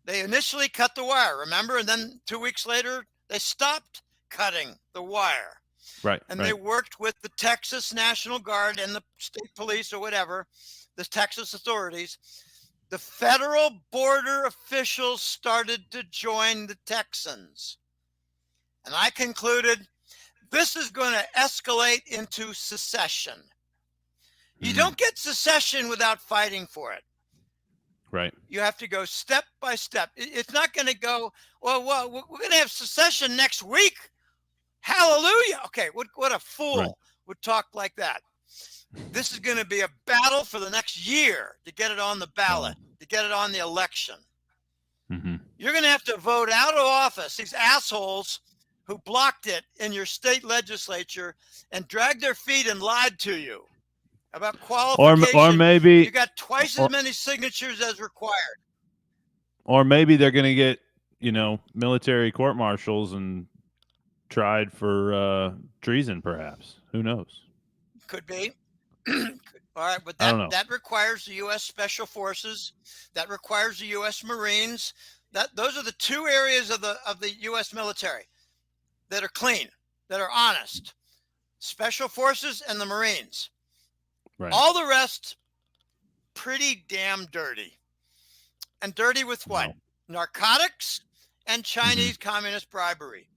They initially cut the wire, remember? And then 2 weeks later, they stopped cutting the wire. Right. And they worked with the Texas National Guard and the state police or whatever, the Texas authorities. The federal border officials started to join the Texans. And I concluded this is going to escalate into secession. You don't get secession without fighting for it. Right. You have to go step by step. It's not going to go, well, we're going to have secession next week. Hallelujah. Okay, what a fool would talk like that. This is going to be a battle for the next year to get it on the ballot, to get it on the election. Mm-hmm. You're going to have to vote out of office these assholes who blocked it in your state legislature and dragged their feet and lied to you about qualification. Or maybe you got twice as many signatures as required. Or maybe they're going to get, military court-martials and tried for treason, perhaps. Who knows? Could be. All right, but I don't know. that requires the U.S. Special Forces. That requires the U.S. Marines. Those are the two areas of the U.S. military that are clean, that are honest. Special Forces and the Marines. Right. All the rest, pretty damn dirty. And dirty with what? No. Narcotics and Chinese communist bribery.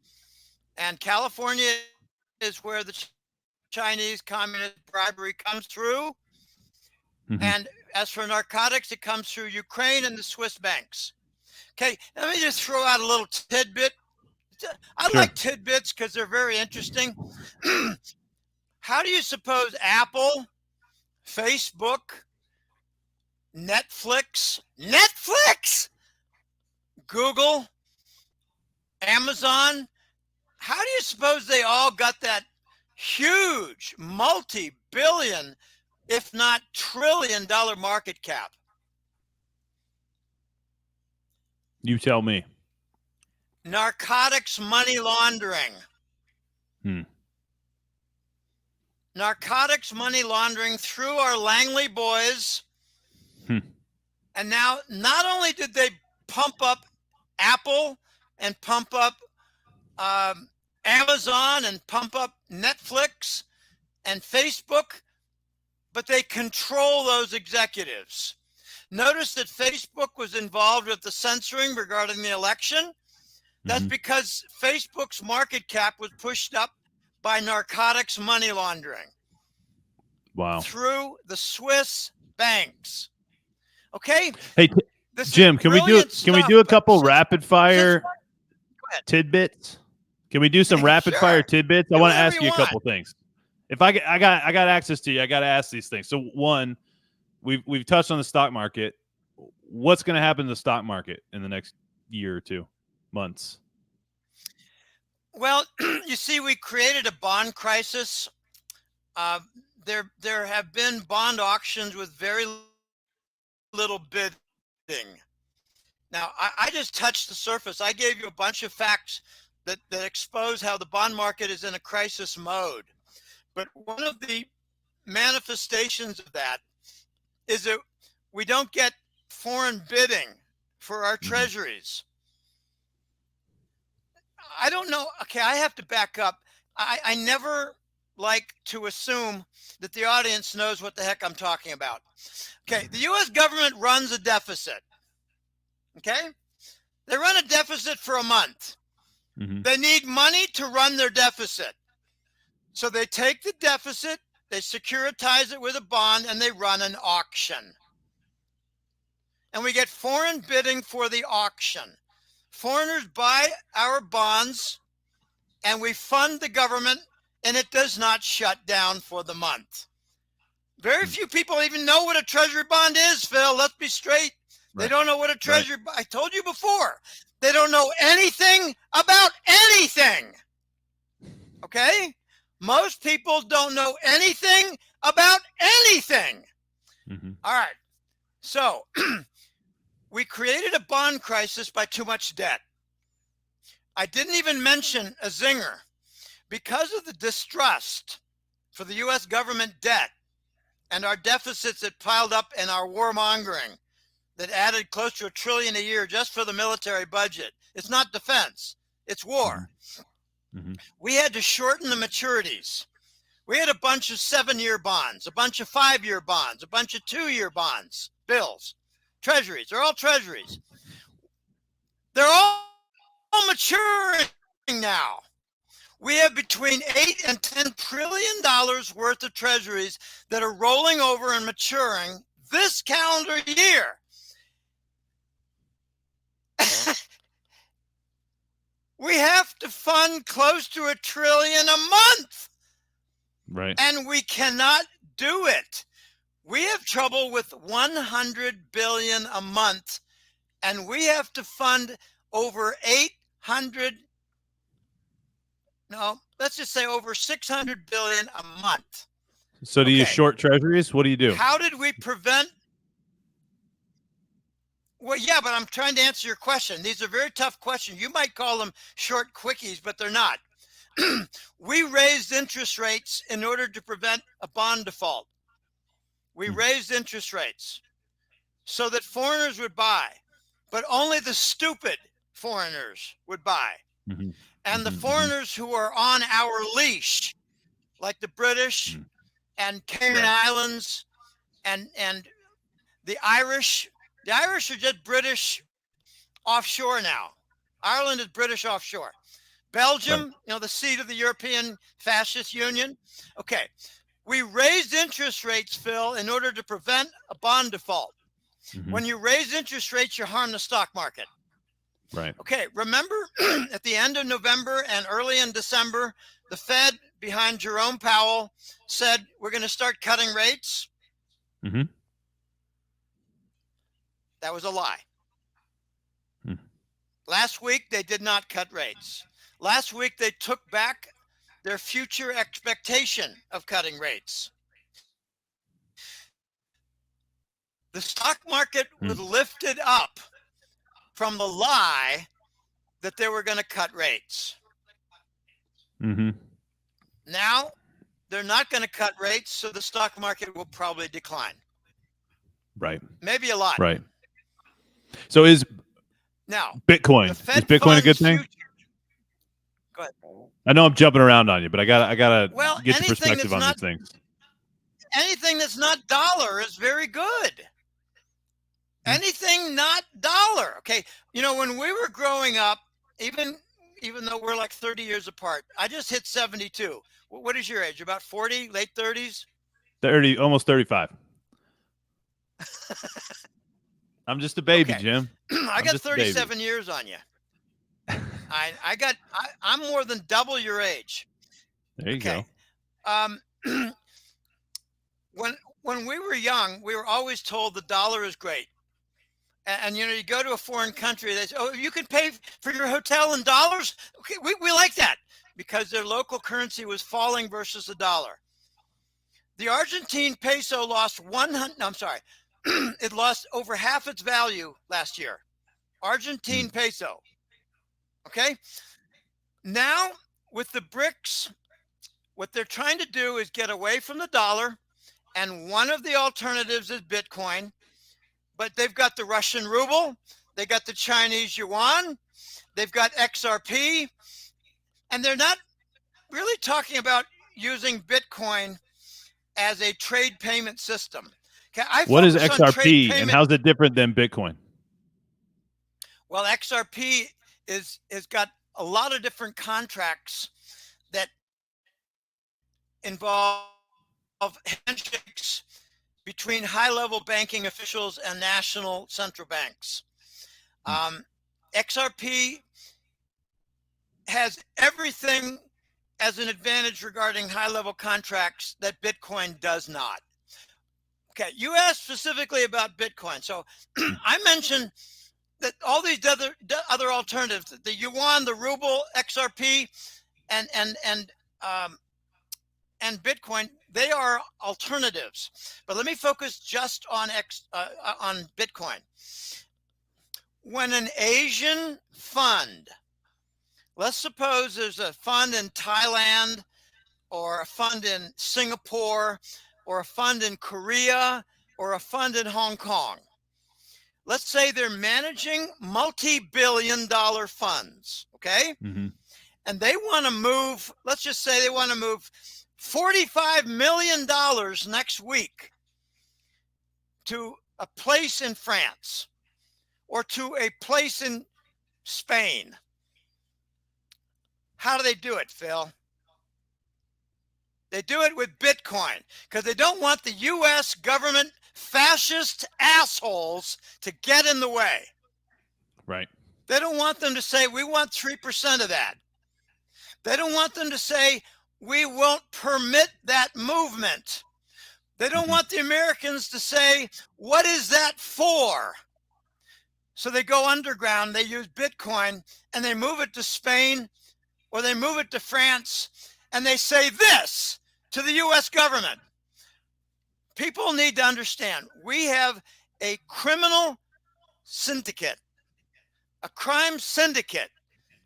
And California is where the Chinese communist bribery comes through. Mm-hmm. And as for narcotics, it comes through Ukraine and the Swiss banks. Okay, let me just throw out a little tidbit. I like tidbits because they're very interesting. How do you suppose Apple, Facebook, Netflix, Google, Amazon, how do you suppose they all got that huge multi-billion, if not trillion-dollar market cap? You tell me. Narcotics money laundering. Narcotics money laundering through our Langley boys. And now, not only did they pump up Apple and pump up Amazon and pump up Netflix and Facebook, but they control those executives. Notice that Facebook was involved with the censoring regarding the election. That's because Facebook's market cap was pushed up by narcotics money laundering. Wow. Through the Swiss banks. Okay. Hey, Jim, can we do a couple rapid fire tidbits? Can we do some rapid fire tidbits? I want to ask you a couple things. If I got access to you, I got to ask these things. So one, we've touched on the stock market. What's going to happen to the stock market in the next year or 2 months? Well, you see, we created a bond crisis. There have been bond auctions with very little bidding. Now, I just touched the surface. I gave you a bunch of facts that expose how the bond market is in a crisis mode. But one of the manifestations of that is that we don't get foreign bidding for our treasuries. I don't know. Okay, I have to back up. I never like to assume that the audience knows what the heck I'm talking about. Okay, the U.S. government runs a deficit. Okay? They run a deficit for a month. They need money to run their deficit. So they take the deficit, they securitize it with a bond, and they run an auction. And we get foreign bidding for the auction. Foreigners buy our bonds, and we fund the government, and it does not shut down for the month. Very few people even know what a treasury bond is, Phil. Let's be straight. Right. They don't know what a treasury bond. I told you before. They don't know anything about anything. Okay? Most people don't know anything about anything. All right. So we created a bond crisis by too much debt. I didn't even mention a zinger. Because of the distrust for the U.S. government debt and our deficits that piled up in our warmongering that added close to $1 trillion a year just for the military budget. It's not defense, it's war. We had to shorten the maturities. We had a bunch of 7-year bonds, a bunch of 5-year bonds, a bunch of 2-year bonds, bills, treasuries. They're all treasuries. They're all maturing now. We have between $8 and $10 trillion worth of treasuries that are rolling over and maturing this calendar year. We have to fund close to $1 trillion a month. Right. And we cannot do it. We have trouble with 100 billion a month, and we have to fund over 800, no, let's just say over 600 billion a month. So do you short treasuries? What do you do? How did we prevent? Well, yeah, but I'm trying to answer your question. These are very tough questions. You might call them short quickies, but they're not. We raised interest rates in order to prevent a bond default. We raised interest rates so that foreigners would buy, but only the stupid foreigners would buy. And the foreigners who are on our leash, like the British and Cayman Islands and the Irish are just British offshore now. Ireland is British offshore. Belgium, the seat of the European Fascist Union. Okay. We raised interest rates, Phil, in order to prevent a bond default. When you raise interest rates, you harm the stock market. Right. Okay. Remember at the end of November and early in December, the Fed behind Jerome Powell said, we're going to start cutting rates. That was a lie. Last week, they did not cut rates. Last week, they took back their future expectation of cutting rates. The stock market was lifted up from the lie that they were going to cut rates. Now, they're not going to cut rates, so the stock market will probably decline. Right. Maybe a lot. Right. So is Bitcoin a good thing? Go ahead. I know I'm jumping around on you, but I gotta get your perspective on these things. Anything that's not dollar is very good. Anything not dollar. Okay. When we were growing up, even though we're like 30 years apart, I just hit 72. What is your age? About 40, late 30s? 30, almost 35. I'm just a baby, Jim. I got 37 years on you. I'm more than double your age. There you go. When we were young, we were always told the dollar is great. And you go to a foreign country, they say, oh, you can pay for your hotel in dollars? Okay, we like that because their local currency was falling versus the dollar. The Argentine peso lost it lost over half its value last year. Argentine peso. Okay. Now with the BRICS, what they're trying to do is get away from the dollar. And one of the alternatives is Bitcoin. But they've got the Russian ruble. They got the Chinese yuan. They've got XRP. And they're not really talking about using Bitcoin as a trade payment system. Okay, what is XRP and how's it different than Bitcoin? Well, XRP is got a lot of different contracts that involve handshakes between high-level banking officials and national central banks. XRP has everything as an advantage regarding high-level contracts that Bitcoin does not. Okay, you asked specifically about Bitcoin. So I mentioned that all these other alternatives, the yuan, the ruble, XRP, and Bitcoin, they are alternatives. But let me focus just on Bitcoin. When an Asian fund, let's suppose there's a fund in Thailand or a fund in Singapore or a fund in Korea or a fund in Hong Kong. Let's say they're managing multi-billion-dollar funds, okay? And they want to move, let's just say they want to move $45 million next week to a place in France or to a place in Spain. How do they do it, Phil? They do it with Bitcoin because they don't want the US government fascist assholes to get in the way. Right. They don't want them to say, we want 3% of that. They don't want them to say, we won't permit that movement. They don't want the Americans to say, what is that for? So they go underground, they use Bitcoin, and they move it to Spain, or they move it to France, and they say this to the US government. People need to understand, we have a criminal syndicate, a crime syndicate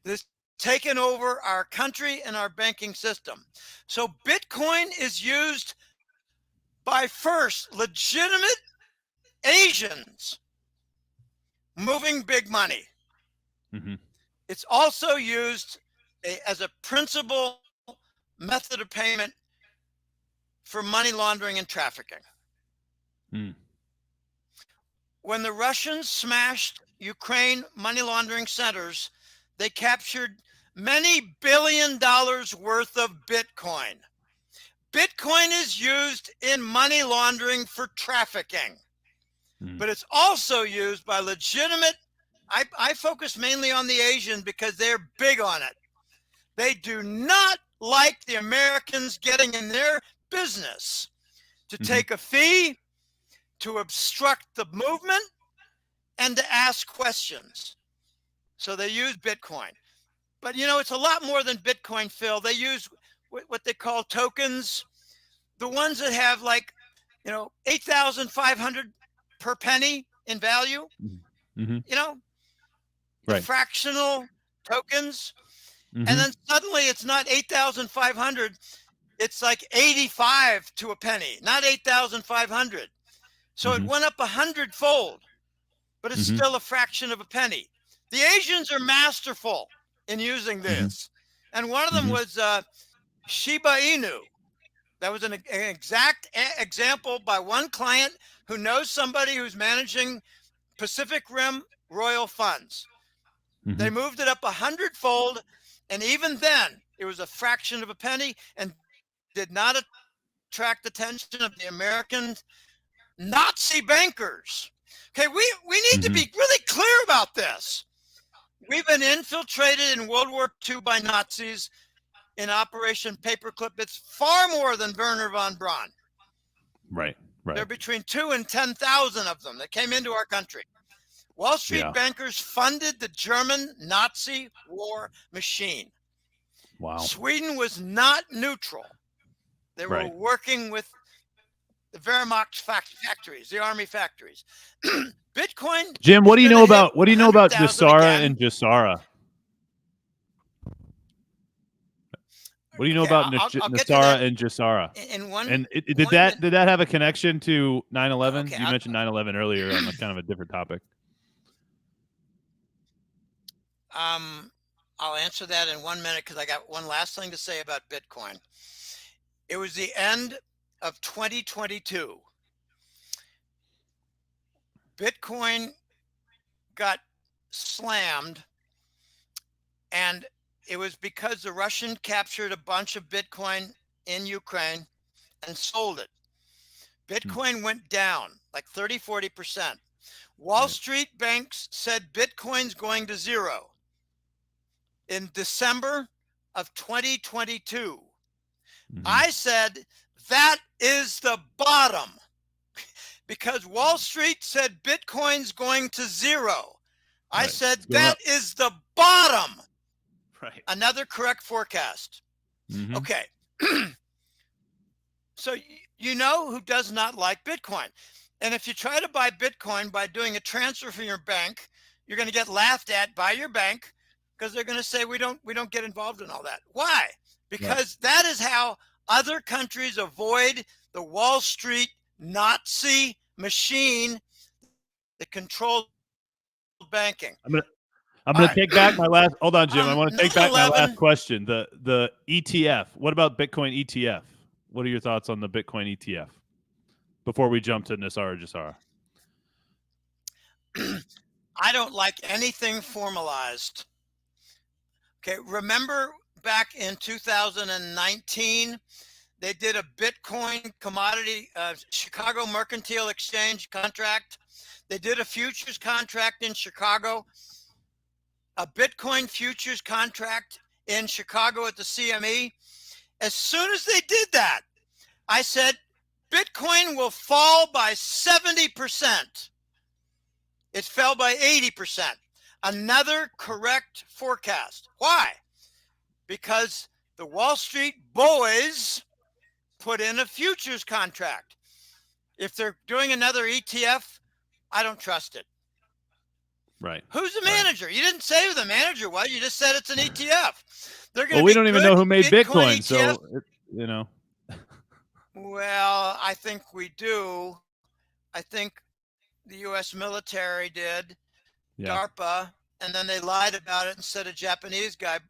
that's taken over our country and our banking system. So Bitcoin is used by first legitimate Asians moving big money. It's also used as a principal method of payment for money laundering and trafficking. When the Russians smashed Ukraine money laundering centers, they captured many $billions worth of Bitcoin. Bitcoin is used in money laundering for trafficking, but it's also used by legitimate. I focus mainly on the Asians because they're big on it. They do not like the Americans getting in their business to take a fee, to obstruct the movement, and to ask questions. So they use Bitcoin. But, you know, it's a lot more than Bitcoin, Phil. They use what they call tokens, the ones that have like, you know, 8,500 per penny in value, you know, the fractional tokens. And then suddenly it's not 8,500. It's like 85 to a penny, not 8,500. So it went up 100-fold, but it's still a fraction of a penny. The Asians are masterful in using this. And one of them was Shiba Inu. That was an exact example by one client who knows somebody who's managing Pacific Rim Royal Funds. They moved it up 100-fold. And even then, it was a fraction of a penny and did not attract the attention of the American Nazi bankers. Okay, we need to be really clear about this. We've been infiltrated in World War II by Nazis in Operation Paperclip. It's far more than Werner von Braun. Right. There are between 2,000 and 10,000 of them that came into our country. Wall Street bankers funded the German Nazi war machine. Wow. Sweden was not neutral. They were working with the Wehrmacht factories, the army factories. Bitcoin. Jim, what do you know about Nosara and Jassara? What do you know about Nosara and Jassara? Did that have a connection to 9/11? You mentioned 9/11 earlier on kind of a different topic. I'll answer that in 1 minute because I got one last thing to say about Bitcoin. It was the end of 2022. Bitcoin got slammed, and it was because the Russian captured a bunch of Bitcoin in Ukraine and sold it. Bitcoin went down like 30-40%. Wall Street banks said Bitcoin's going to zero in December of 2022. I said that is the bottom because Wall Street said Bitcoin's going to zero. I said that is the bottom. Right. Another correct forecast. Okay. So you know who does not like Bitcoin. And if you try to buy Bitcoin by doing a transfer from your bank, you're going to get laughed at by your bank because they're going to say we don't get involved in all that. Why? Because that is how other countries avoid the Wall Street Nazi machine that controls banking. I'm gonna take back my last. Hold on, Jim. I want to take back my last question. The ETF. What about Bitcoin ETF? What are your thoughts on the Bitcoin ETF? Before we jump to Nosara Jassara. I don't like anything formalized. Okay, remember back in 2019, they did a Bitcoin commodity, Chicago Mercantile Exchange contract. They did a futures contract in Chicago. a Bitcoin futures contract in Chicago at the CME. As soon as they did that, I said, Bitcoin will fall by 70%. It fell by 80%. Another correct forecast. Why? Because the Wall Street boys put in a futures contract. If they're doing another ETF, I don't trust it. Right. Who's the manager? Right. You didn't say who the manager was. You just said it's an ETF. They're going to we don't even know who made Bitcoin, ETF. so you know. Well, I think we do. I think the U.S. military did, DARPA, and then they lied about it and said a Japanese guy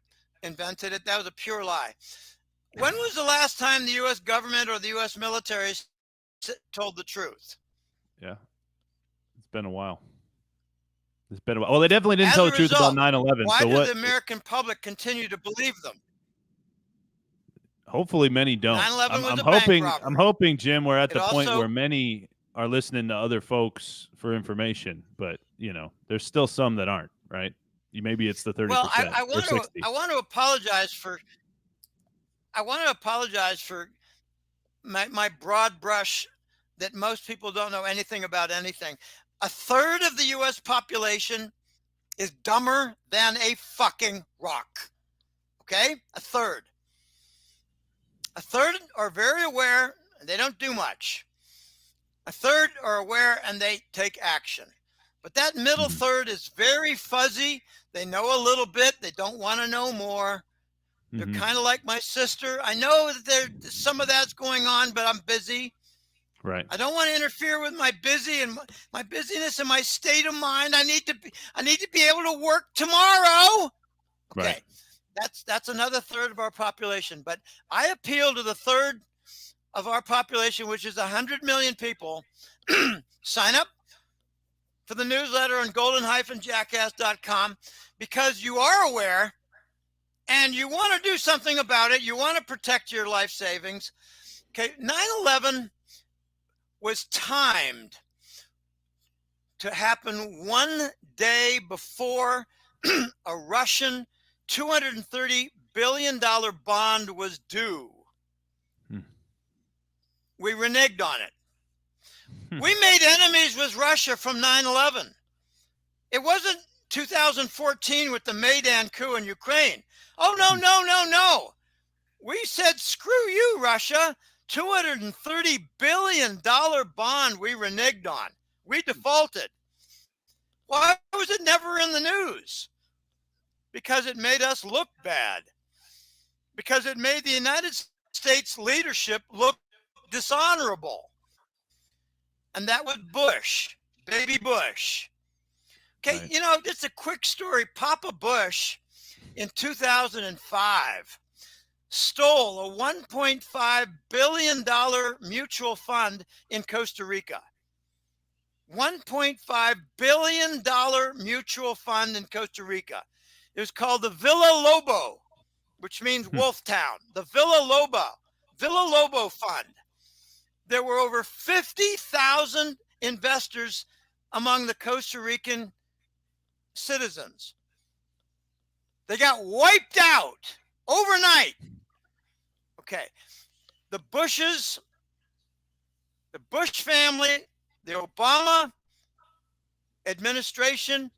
invented it. That was a pure lie. When was the last time the U.S. government or the U.S. military told the truth? Yeah, it's been a while. It's been a while. Well, they definitely didn't tell the truth about 9/11. Why so does the American public continue to believe them? Hopefully, many don't. 9/11 was a bank robbery. I'm hoping, Jim, we're at the point where many are listening to other folks for information, but you know, there's still some that aren't. Right? Maybe it's the 30%. Well, I want to apologize for. I want to apologize for my broad brush that most people don't know anything about anything. A third of the U.S. population is dumber than a fucking rock. Okay? A third. A third are very aware and they don't do much. A third are aware and they take action. But that middle third is very fuzzy. They know a little bit. They don't want to know more. They're kind of like my sister. I know that some of that's going on, but I'm busy. Right. I don't want to interfere with my my busyness and my state of mind. I need to be able to work tomorrow. Okay. Right. That's another third of our population. But I appeal to the third of our population, which is 100 million people. Sign up for the newsletter on golden-jackass.com because you are aware and you want to do something about it. You want to protect your life savings. Okay, 9/11 was timed to happen one day before a Russian $230 billion bond was due. We reneged on it. We made enemies with Russia from 9/11. It wasn't 2014 with the Maidan coup in Ukraine. Oh, no. We said, screw you, Russia. $230 billion bond we reneged on. We defaulted. Why was it never in the news? Because it made us look bad. Because it made the United States leadership look dishonorable. And that was Bush, baby Bush. Okay, right. You know, just a quick story. Papa Bush in 2005 stole a $1.5 billion mutual fund in Costa Rica. $1.5 billion mutual fund in Costa Rica. It was called the Villa Lobo, which means Wolf Town. The Villa Lobo Fund. There were over 50,000 investors among the Costa Rican citizens. They got wiped out overnight. Okay. The Bushes, the Bush family, the Obama administration,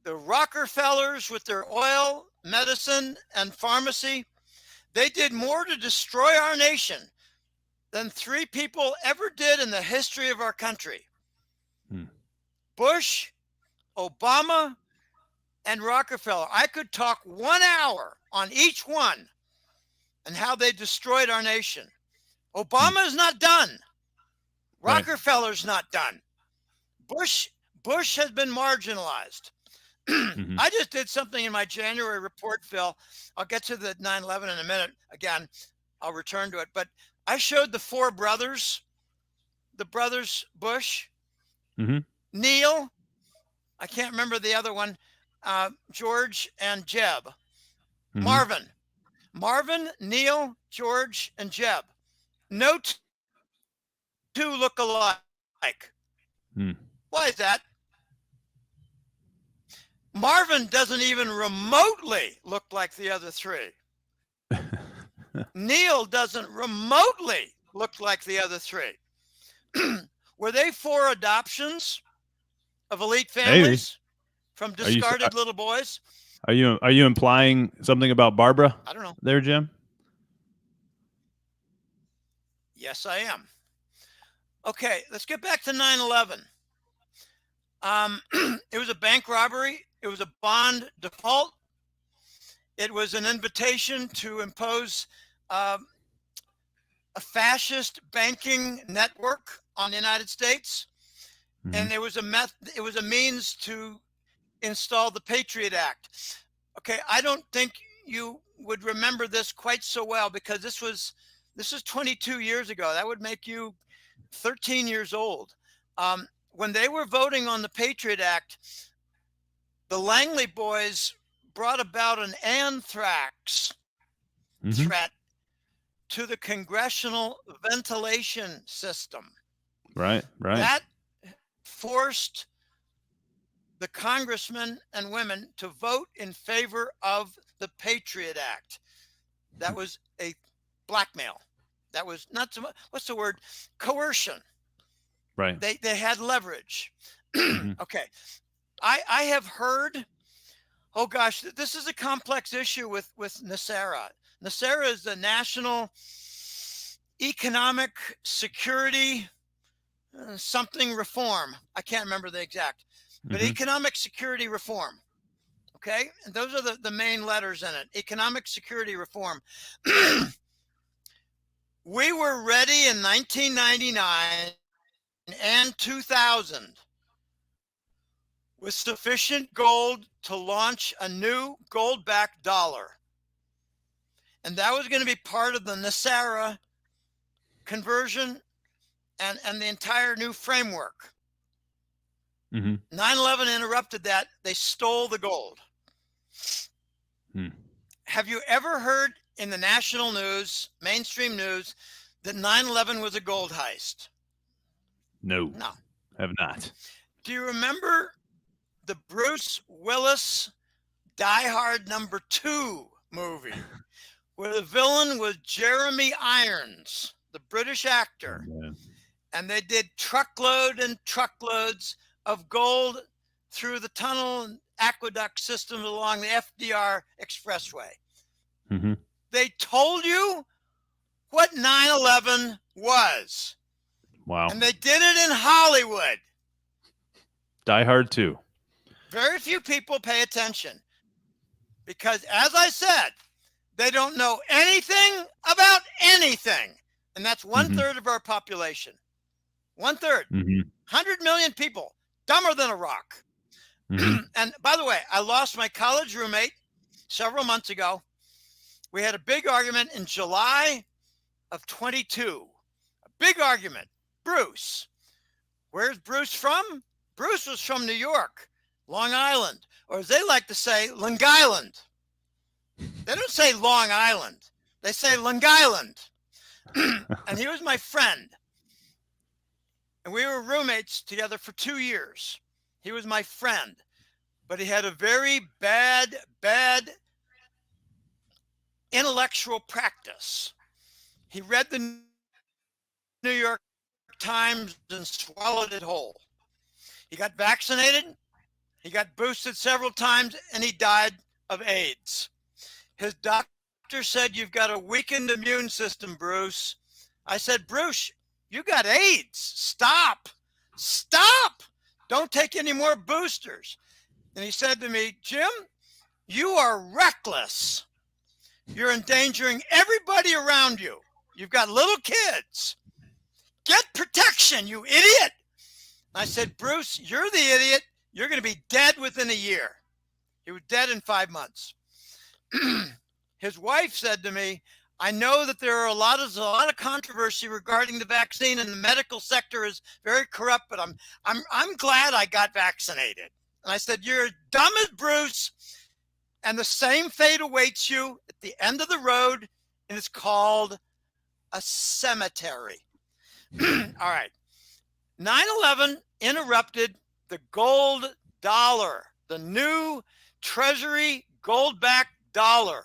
the Rockefellers with their oil, medicine, and pharmacy, they did more to destroy our nation than three people ever did in the history of our country. Bush, Obama, and Rockefeller. I could talk 1 hour on each one and how they destroyed our nation. Obama is not done. Rockefeller's not done. Bush has been marginalized. I just did something in my January report, Phil. I'll get to the 9/11 in a minute. Again, I'll return to it. But I showed the four brothers, the brothers Bush, Neil, I can't remember the other one, George and Jeb. Marvin, Neil, George, and Jeb. No two look alike. Why is that? Marvin doesn't even remotely look like the other three. Neil doesn't remotely look like the other three. Were they 4 adoptions of elite families from discarded little boys? Are you implying something about Barbara? I don't know. There, Jim? Yes, I am. Okay, let's get back to 9/11. It was a bank robbery. It was a bond default. It was an invitation to impose a fascist banking network on the United States, and it was a means to install the Patriot Act. Okay, I don't think you would remember this quite so well because this is 22 years ago. That would make you 13 years old. When they were voting on the Patriot Act, the Langley boys brought about an anthrax threat to the congressional ventilation system. Right. That forced the congressmen and women to vote in favor of the Patriot Act. That was a blackmail. That was not so much, what's the word? Coercion. Right. They had leverage. Okay. I have heard, oh gosh, this is a complex issue with NESARA. NESARA is the National Economic Security something reform. I can't remember the exact, but economic security reform. Okay. And those are the main letters in it. Economic security reform. We were ready in 1999 and 2000 with sufficient gold to launch a new gold-backed dollar. And that was going to be part of the NESARA conversion and the entire new framework. 9/11 interrupted that. They stole the gold. Have you ever heard in the national news, mainstream news, that 9/11 was a gold heist? No, have not. Do you remember the Bruce Willis Die Hard #2 movie where the villain was Jeremy Irons, the British actor? And they did truckload and truckloads of gold through the tunnel and aqueduct systems along the FDR Expressway. They told you what 9/11 was. Wow. And they did it in Hollywood. Die Hard 2. Very few people pay attention because, as I said, they don't know anything about anything. And that's 1/3 of our population. 1/3. 100 million people, dumber than a rock. And by the way, I lost my college roommate several months ago. We had a big argument in July of 22. A big argument. Bruce. Where's Bruce from? Bruce was from New York, Long Island, or as they like to say, Long Island. They don't say Long Island. They say Long Island. And he was my friend. And we were roommates together for 2 years. He was my friend, but he had a very bad intellectual practice. He read the New York Times and swallowed it whole. He got vaccinated, he got boosted several times, and he died of AIDS. His doctor said, "You've got a weakened immune system, Bruce." I said, "Bruce, you got AIDS. Stop. Don't take any more boosters." And he said to me, "Jim, you are reckless. You're endangering everybody around you. You've got little kids. Get protection, you idiot." I said, "Bruce, you're the idiot. You're going to be dead within a year." He was dead in 5 months. His wife said to me, "I know that there are a lot of controversy regarding the vaccine, and the medical sector is very corrupt, but I'm glad I got vaccinated." And I said, "You're as dumb as Bruce, and the same fate awaits you at the end of the road, and it's called a cemetery." All right. 9/11 interrupted the gold dollar the new Treasury gold-backed dollar.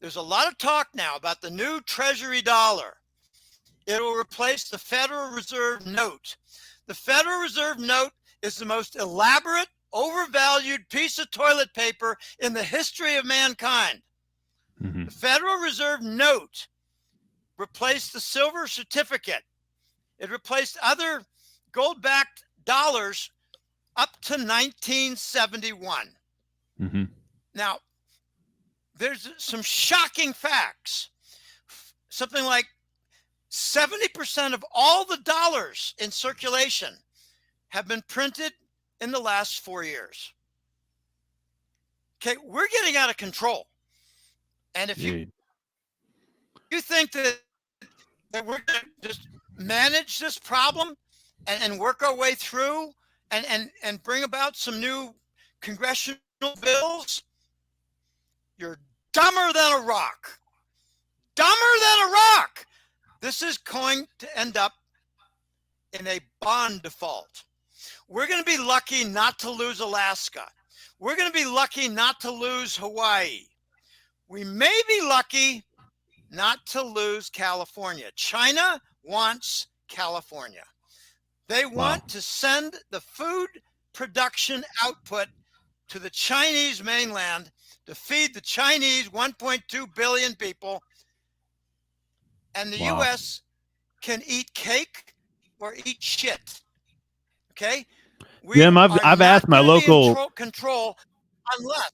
There's a lot of talk now about the new Treasury dollar. It will replace the Federal Reserve note. The Federal Reserve note is the most elaborate, overvalued piece of toilet paper in the history of mankind. The Federal Reserve note replaced the silver certificate. It replaced other gold-backed dollars up to 1971. Now, there's some shocking facts. Something like 70% of all the dollars in circulation have been printed in the last 4 years. Okay, we're getting out of control. And if you think that we're going to just manage this problem and work our way through and bring about some new congressional bills, you're dumber than a rock. Dumber than a rock. This is going to end up in a bond default. We're going to be lucky not to lose Alaska. We're going to be lucky not to lose Hawaii. We may be lucky not to lose California. China wants California. They want to send the food production output to the Chinese mainland to feed the Chinese 1.2 billion people. And the U.S. can eat cake or eat shit. Okay? Jim, I've asked my local control unless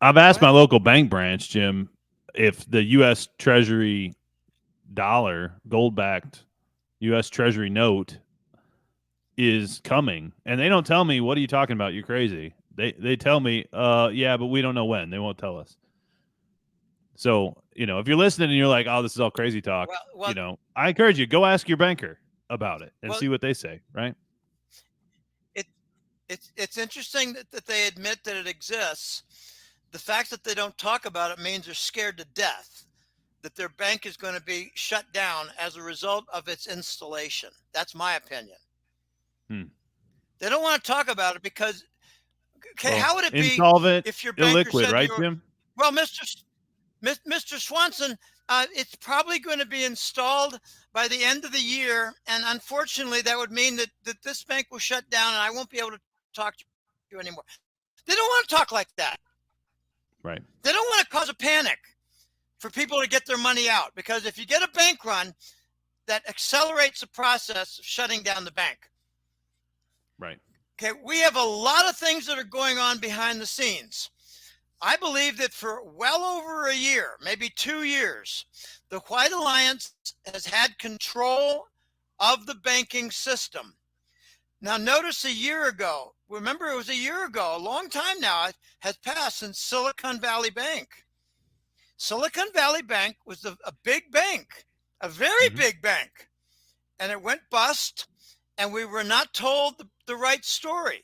I've asked my local bank branch, Jim, if the U.S. Treasury dollar, gold-backed U.S. Treasury note is coming, and they don't tell me. What are you talking about? You're crazy. They tell me, yeah, but we don't know when. They won't tell us. So, if you're listening and you're like, oh, this is all crazy talk, I encourage you, go ask your banker about it and see what they say, right? It's interesting that they admit that it exists. The fact that they don't talk about it means they're scared to death that their bank is going to be shut down as a result of its installation. That's my opinion. They don't want to talk about it because, how would it be insolvent, if your banker illiquid, said right, Jim? Well, Mr. Swanson, it's probably going to be installed by the end of the year, and unfortunately, that would mean that this bank will shut down, and I won't be able to talk to you anymore. They don't want to talk like that. Right. They don't want to cause a panic for people to get their money out, because if you get a bank run, that accelerates the process of shutting down the bank. Right. Okay, we have a lot of things that are going on behind the scenes. I believe that for well over a year, maybe 2 years, the White Alliance has had control of the banking system. Now, notice a year ago, remember it was a year ago, a long time now, it has passed since Silicon Valley Bank. Silicon Valley Bank was a big bank, a very big bank, and it went bust, and we were not told the right story.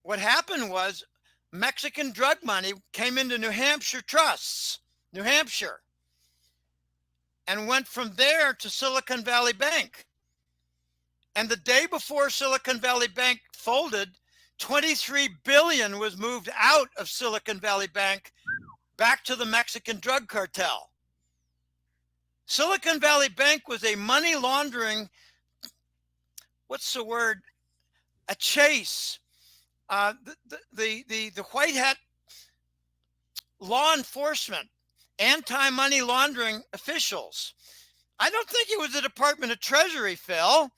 What happened was Mexican drug money came into New Hampshire trusts, New Hampshire, and went from there to Silicon Valley Bank. And the day before Silicon Valley Bank folded, $23 billion was moved out of Silicon Valley Bank back to the Mexican drug cartel. Silicon Valley Bank was a money laundering, a chase. The white hat law enforcement, anti-money laundering officials. I don't think it was the Department of Treasury, Phil.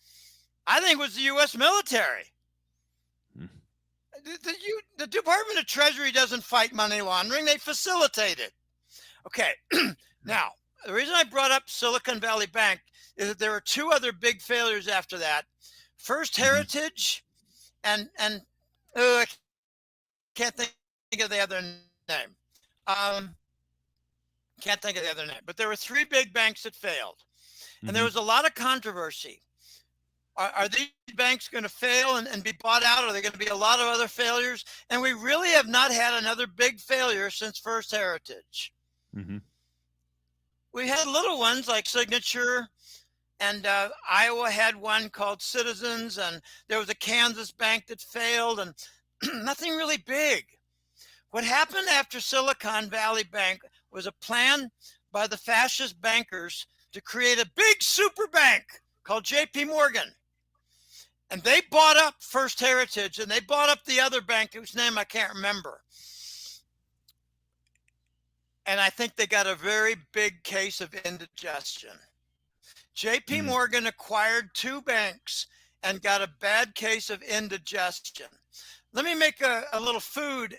I think it was the U.S. military. The Department of Treasury doesn't fight money laundering. They facilitate it. Okay. Now, the reason I brought up Silicon Valley Bank is that there were two other big failures after that. First Heritage and I can't think of the other name. Can't think of the other name. But there were three big banks that failed. And there was a lot of controversy. Are these banks going to fail and be bought out? Are there going to be a lot of other failures? And we really have not had another big failure since First Heritage. We had little ones like Signature and Iowa had one called Citizens, and there was a Kansas bank that failed, and nothing really big. What happened after Silicon Valley Bank was a plan by the fascist bankers to create a big super bank called JP Morgan. And they bought up First Heritage, and they bought up the other bank whose name I can't remember. And I think they got a very big case of indigestion. JP Morgan acquired two banks and got a bad case of indigestion. Let me make a little food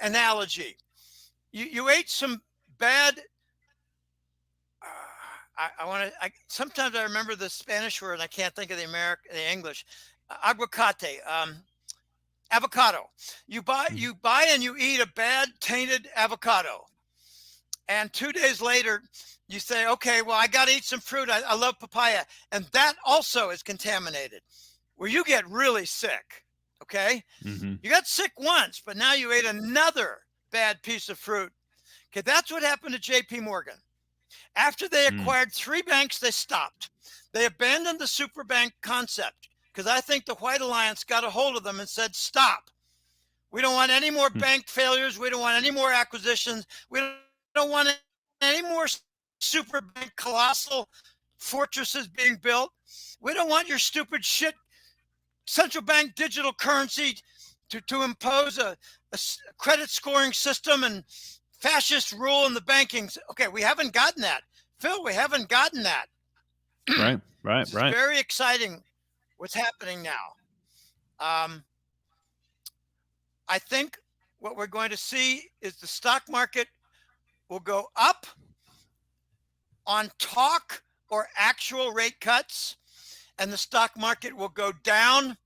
analogy. You ate some bad. Sometimes I remember the Spanish word and I can't think of the English. Aguacate, avocado. You buy and you eat a bad tainted avocado, and 2 days later you say, okay, well, I got to eat some fruit. I love papaya, and that also is contaminated, where you get really sick. Okay, you got sick once, but now you ate another bad piece of fruit. Okay, that's what happened to JP Morgan. After they acquired three banks, they stopped. They abandoned the super bank concept because I think the White Alliance got a hold of them and said, stop. We don't want any more bank failures. We don't want any more acquisitions. We don't want any more super bank colossal fortresses being built. We don't want your stupid shit central bank digital currency to impose a credit scoring system and fascist rule in the banking. Okay, we haven't gotten that. Phil, we haven't gotten that. Right. It's very exciting what's happening now. I think what we're going to see is the stock market will go up on talk or actual rate cuts, and the stock market will go down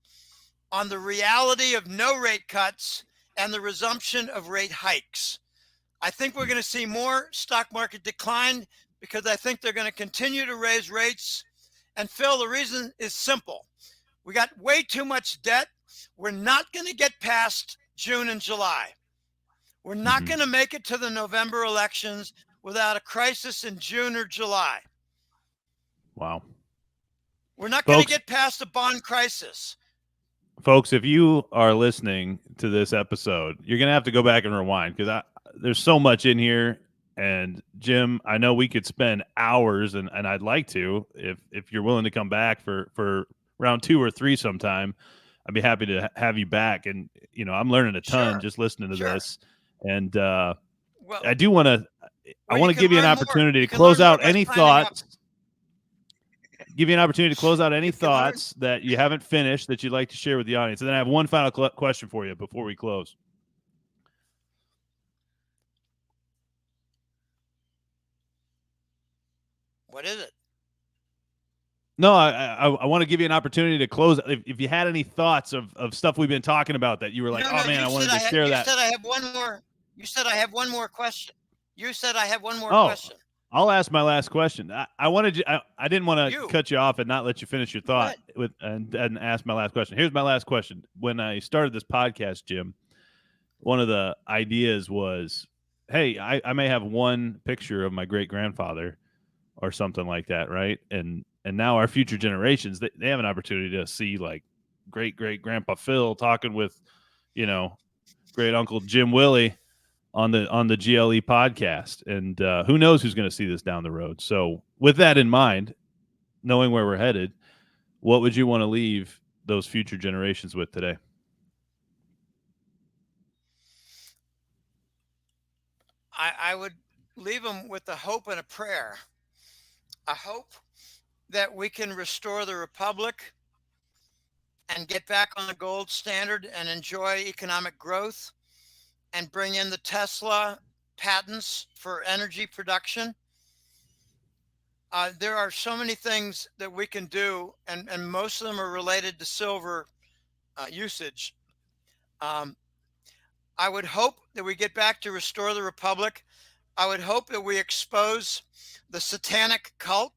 on the reality of no rate cuts and the resumption of rate hikes. I think we're going to see more stock market decline because I think they're going to continue to raise rates. And Phil, the reason is simple. We got way too much debt. We're not going to get past June and July. We're not going to make it to the November elections without a crisis in June or July. Wow. We're not going to get past the bond crisis. Folks, if you are listening to this episode, you're going to have to go back and rewind because there's so much in here. And Jim, I know we could spend hours, and I'd like to, if you're willing to come back for round 2 or 3 sometime, I'd be happy to have you back. And, you know, I'm learning a ton just listening to this. And I do want to, I want to give you an opportunity to close out any thoughts. Give you an opportunity to close out any thoughts that you haven't finished that you'd like to share with the audience. And then I have one final question for you before we close. What is it? No, I want to give you an opportunity to close. If you had any thoughts of stuff we've been talking about that you were like, oh man, I wanted to share that. You said I have one more. You said I have one more question. You said I have one more question. I'll ask my last question. I didn't want to cut you off and not let you finish your thought and ask my last question. Here's my last question. When I started this podcast, Jim, one of the ideas was, hey, I may have one picture of my great grandfather or something like that, right? And now our future generations, they have an opportunity to see like great grandpa Phil talking with, you know, great uncle Jim Willie on the GLE podcast. And who knows who's going to see this down the road. So with that in mind, knowing where we're headed, what would you want to leave those future generations with today? I would leave them with a hope and a prayer. A hope that we can restore the republic and get back on the gold standard and enjoy economic growth and bring in the Tesla patents for energy production. There are so many things that we can do, and most of them are related to silver usage. I would hope that we get back to restore the republic. I would hope that we expose the satanic cult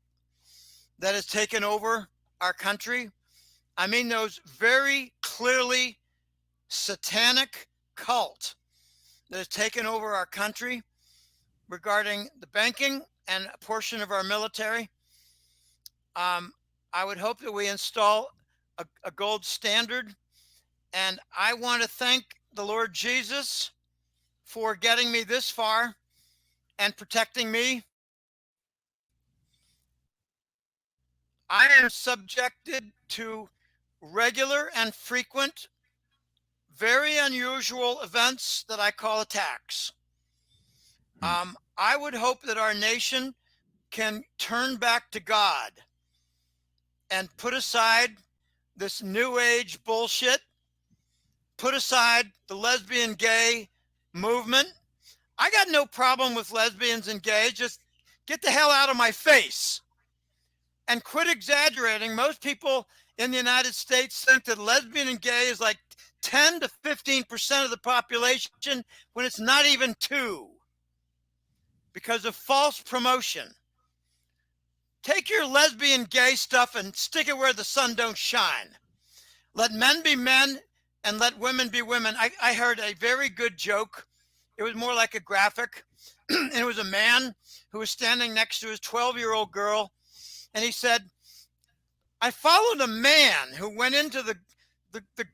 that has taken over our country. I mean, those very clearly satanic cult that has taken over our country regarding the banking and a portion of our military. I would hope that we install a gold standard. And I want to thank the Lord Jesus for getting me this far and protecting me. I am subjected to regular and frequent, very unusual events that I call attacks. I would hope that our nation can turn back to God and put aside this new age bullshit, put aside the lesbian gay movement. I got no problem with lesbians and gays. Just get the hell out of my face and quit exaggerating. Most people in the United States think that lesbian and gay is like 10 to 15% of the population when it's not even 2 because of false promotion. Take your lesbian gay stuff and stick it where the sun don't shine. Let men be men and let women be women. I heard a very good joke. It was more like a graphic. And it was a man who was standing next to his 12-year-old girl. And he said, I followed a man who went into the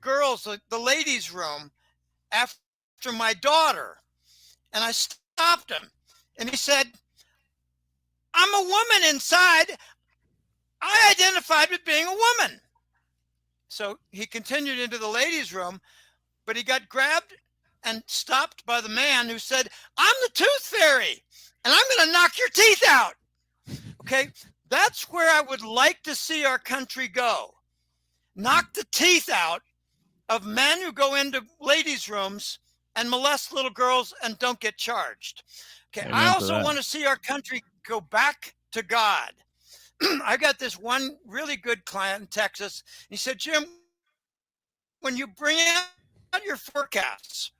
girls, the ladies' room after my daughter. And I stopped him. And he said, I'm a woman inside. I identified with being a woman. So he continued into the ladies' room, but he got grabbed and stopped by the man who said, I'm the tooth fairy, and I'm going to knock your teeth out. Okay, that's where I would like to see our country go. Knock the teeth out of men who go into ladies' rooms and molest little girls and don't get charged. Okay, Amen. I also want to see our country go back to God. I got this one really good client in Texas. He said, Jim, when you bring out your forecasts,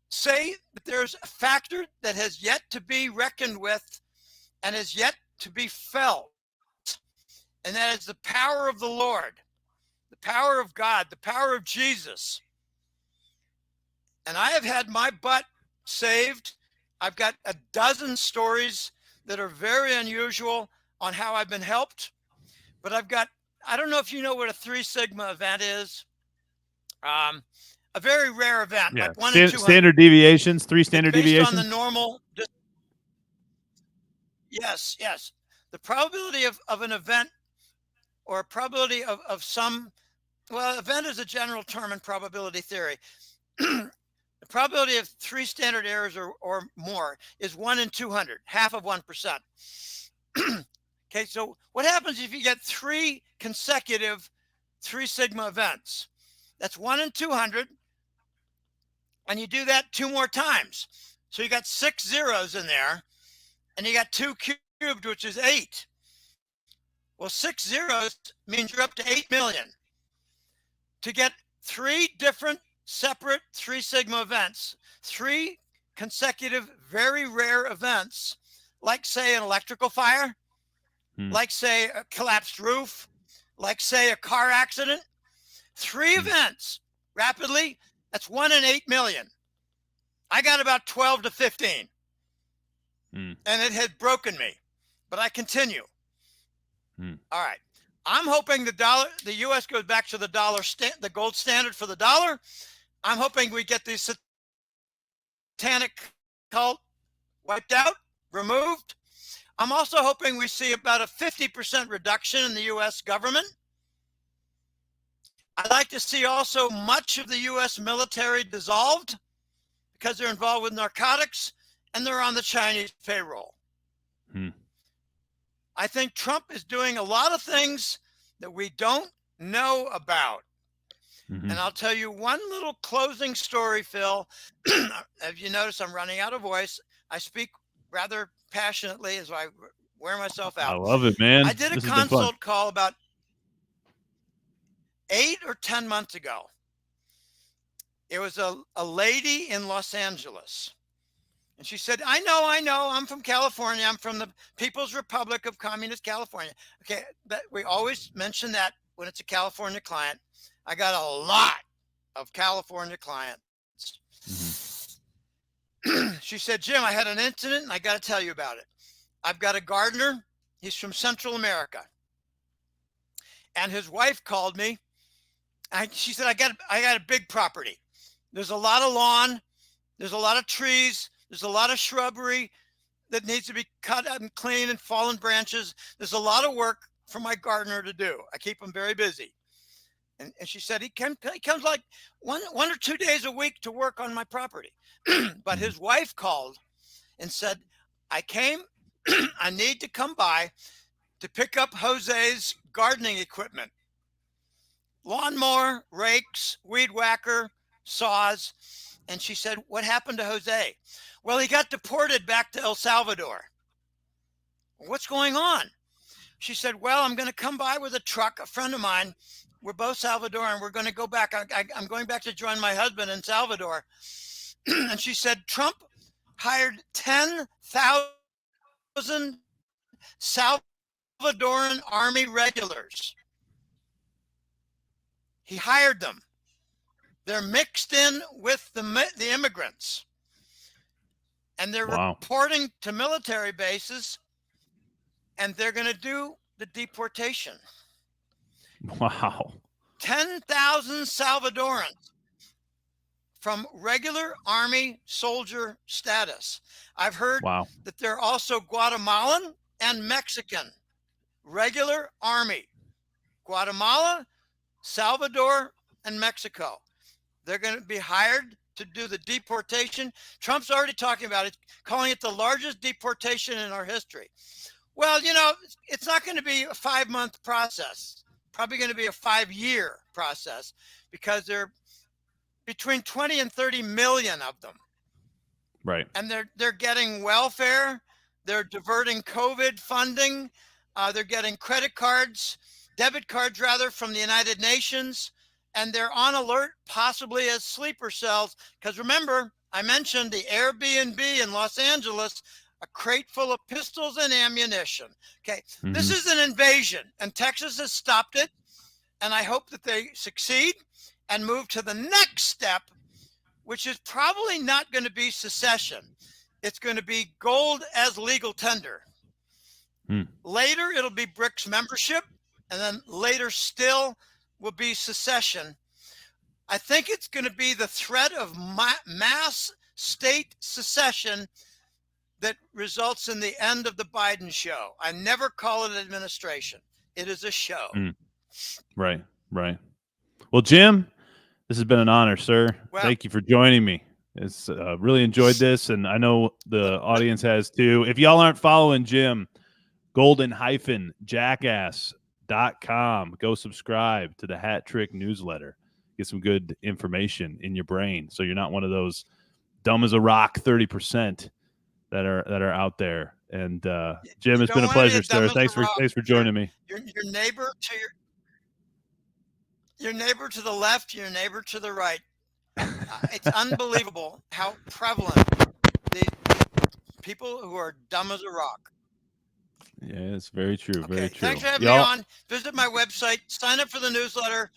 say that there's a factor that has yet to be reckoned with and is yet to be felt. And that is the power of the Lord, the power of God, the power of Jesus. And I have had my butt saved. I've got a dozen stories that are very unusual on how I've been helped. But I don't know if you know what a 3 Sigma event is. A very rare event, like 1 in 200. Standard deviations, 3 standard based deviations. On the normal. Yes. The probability of an event or a probability of some, well, event is a general term in probability theory. The probability of 3 standard errors or more is 1 in 200, half of 1%. Okay, so what happens if you get 3 consecutive 3 Sigma events? That's 1 in 200, and you do that 2 more times. So you got 6 zeros in there, and you got 2 cubed, which is 8. Well, 6 zeros means you're up to 8 million. To get 3 different separate 3 Sigma events, 3 consecutive very rare events, like say an electrical fire, like say a collapsed roof, like say a car accident, 3 events rapidly, that's 1 in 8 million. I got about 12 to 15. And it had broken me, but I continue. All right. I'm hoping the US goes back to the gold standard for the dollar. I'm hoping we get the satanic cult wiped out, removed. I'm also hoping we see about a 50% reduction in the US government. I'd like to see also much of the US military dissolved because they're involved with narcotics and they're on the Chinese payroll. I think Trump is doing a lot of things that we don't know about. And I'll tell you one little closing story, Phil. As you notice, I'm running out of voice. I speak rather passionately as I wear myself out. I love it, man. I did a consult call about 8 or 10 months ago. It was a lady in Los Angeles. And she said, I know, I'm from California. I'm from the People's Republic of Communist California. Okay, we always mention that when it's a California client. I got a lot of California clients. She said, Jim, I had an incident and I got to tell you about it. I've got a gardener. He's from Central America. And his wife called me, and she said, I got a big property. There's a lot of lawn, there's a lot of trees, there's a lot of shrubbery that needs to be cut and clean and fallen branches. There's a lot of work for my gardener to do. I keep him very busy. And she said he comes like one or 2 days a week to work on my property. But his wife called and said, I came, I need to come by to pick up Jose's gardening equipment. Lawnmower, rakes, weed whacker, saws. And she said, what happened to Jose? Well, he got deported back to El Salvador. What's going on? She said, well, I'm going to come by with a truck, a friend of mine. We're both Salvadoran. We're going to go back. I'm going back to join my husband in Salvador. And she said, Trump hired 10,000 Salvadoran army regulars. He hired them. They're mixed in with the immigrants. And they're reporting to military bases, and they're going to do the deportation. Wow. 10,000 Salvadorans from regular army soldier status. I've heard that they're also Guatemalan and Mexican. Regular army. Guatemala, Salvador, and Mexico. They're going to be hired to do the deportation. Trump's already talking about it, calling it the largest deportation in our history. Well, you know, it's not going to be a 5-month process. Probably going to be a 5-year process, because there are between 20 and 30 million of them. Right. And they're getting welfare. They're diverting COVID funding. They're getting credit cards, debit cards rather, from the United Nations. And they're on alert, possibly as sleeper cells. Because remember, I mentioned the Airbnb in Los Angeles, a crate full of pistols and ammunition. Okay, This is an invasion, and Texas has stopped it. And I hope that they succeed and move to the next step, which is probably not going to be secession. It's going to be gold as legal tender. Later, it'll be BRICS membership, and then later still will be secession. I think it's going to be the threat of mass state secession that results in the end of the Biden show. I never call it an administration. It is a show. Right. Well, Jim, this has been an honor, sir. Well, thank you for joining me. It's really enjoyed this, and I know the audience has too. If y'all aren't following Jim, golden-jackass.com. Go subscribe to the Hat Trick newsletter. Get some good information in your brain, so you're not one of those dumb as a rock 30% that are out there. And Jim, it's been a pleasure, sir. Thanks for joining me. Your neighbor to your neighbor to the left, your neighbor to the right. It's unbelievable how prevalent the people who are dumb as a rock. Yeah, it's very true. Okay, very true. Thanks for having me on. Visit my website. Sign up for the newsletter.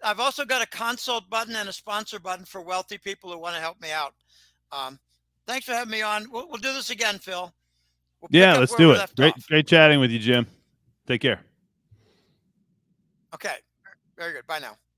I've also got a consult button and a sponsor button for wealthy people who want to help me out. Thanks for having me on. We'll do this again, Phil. Let's do it. Great chatting with you, Jim. Take care. Okay. Very good. Bye now.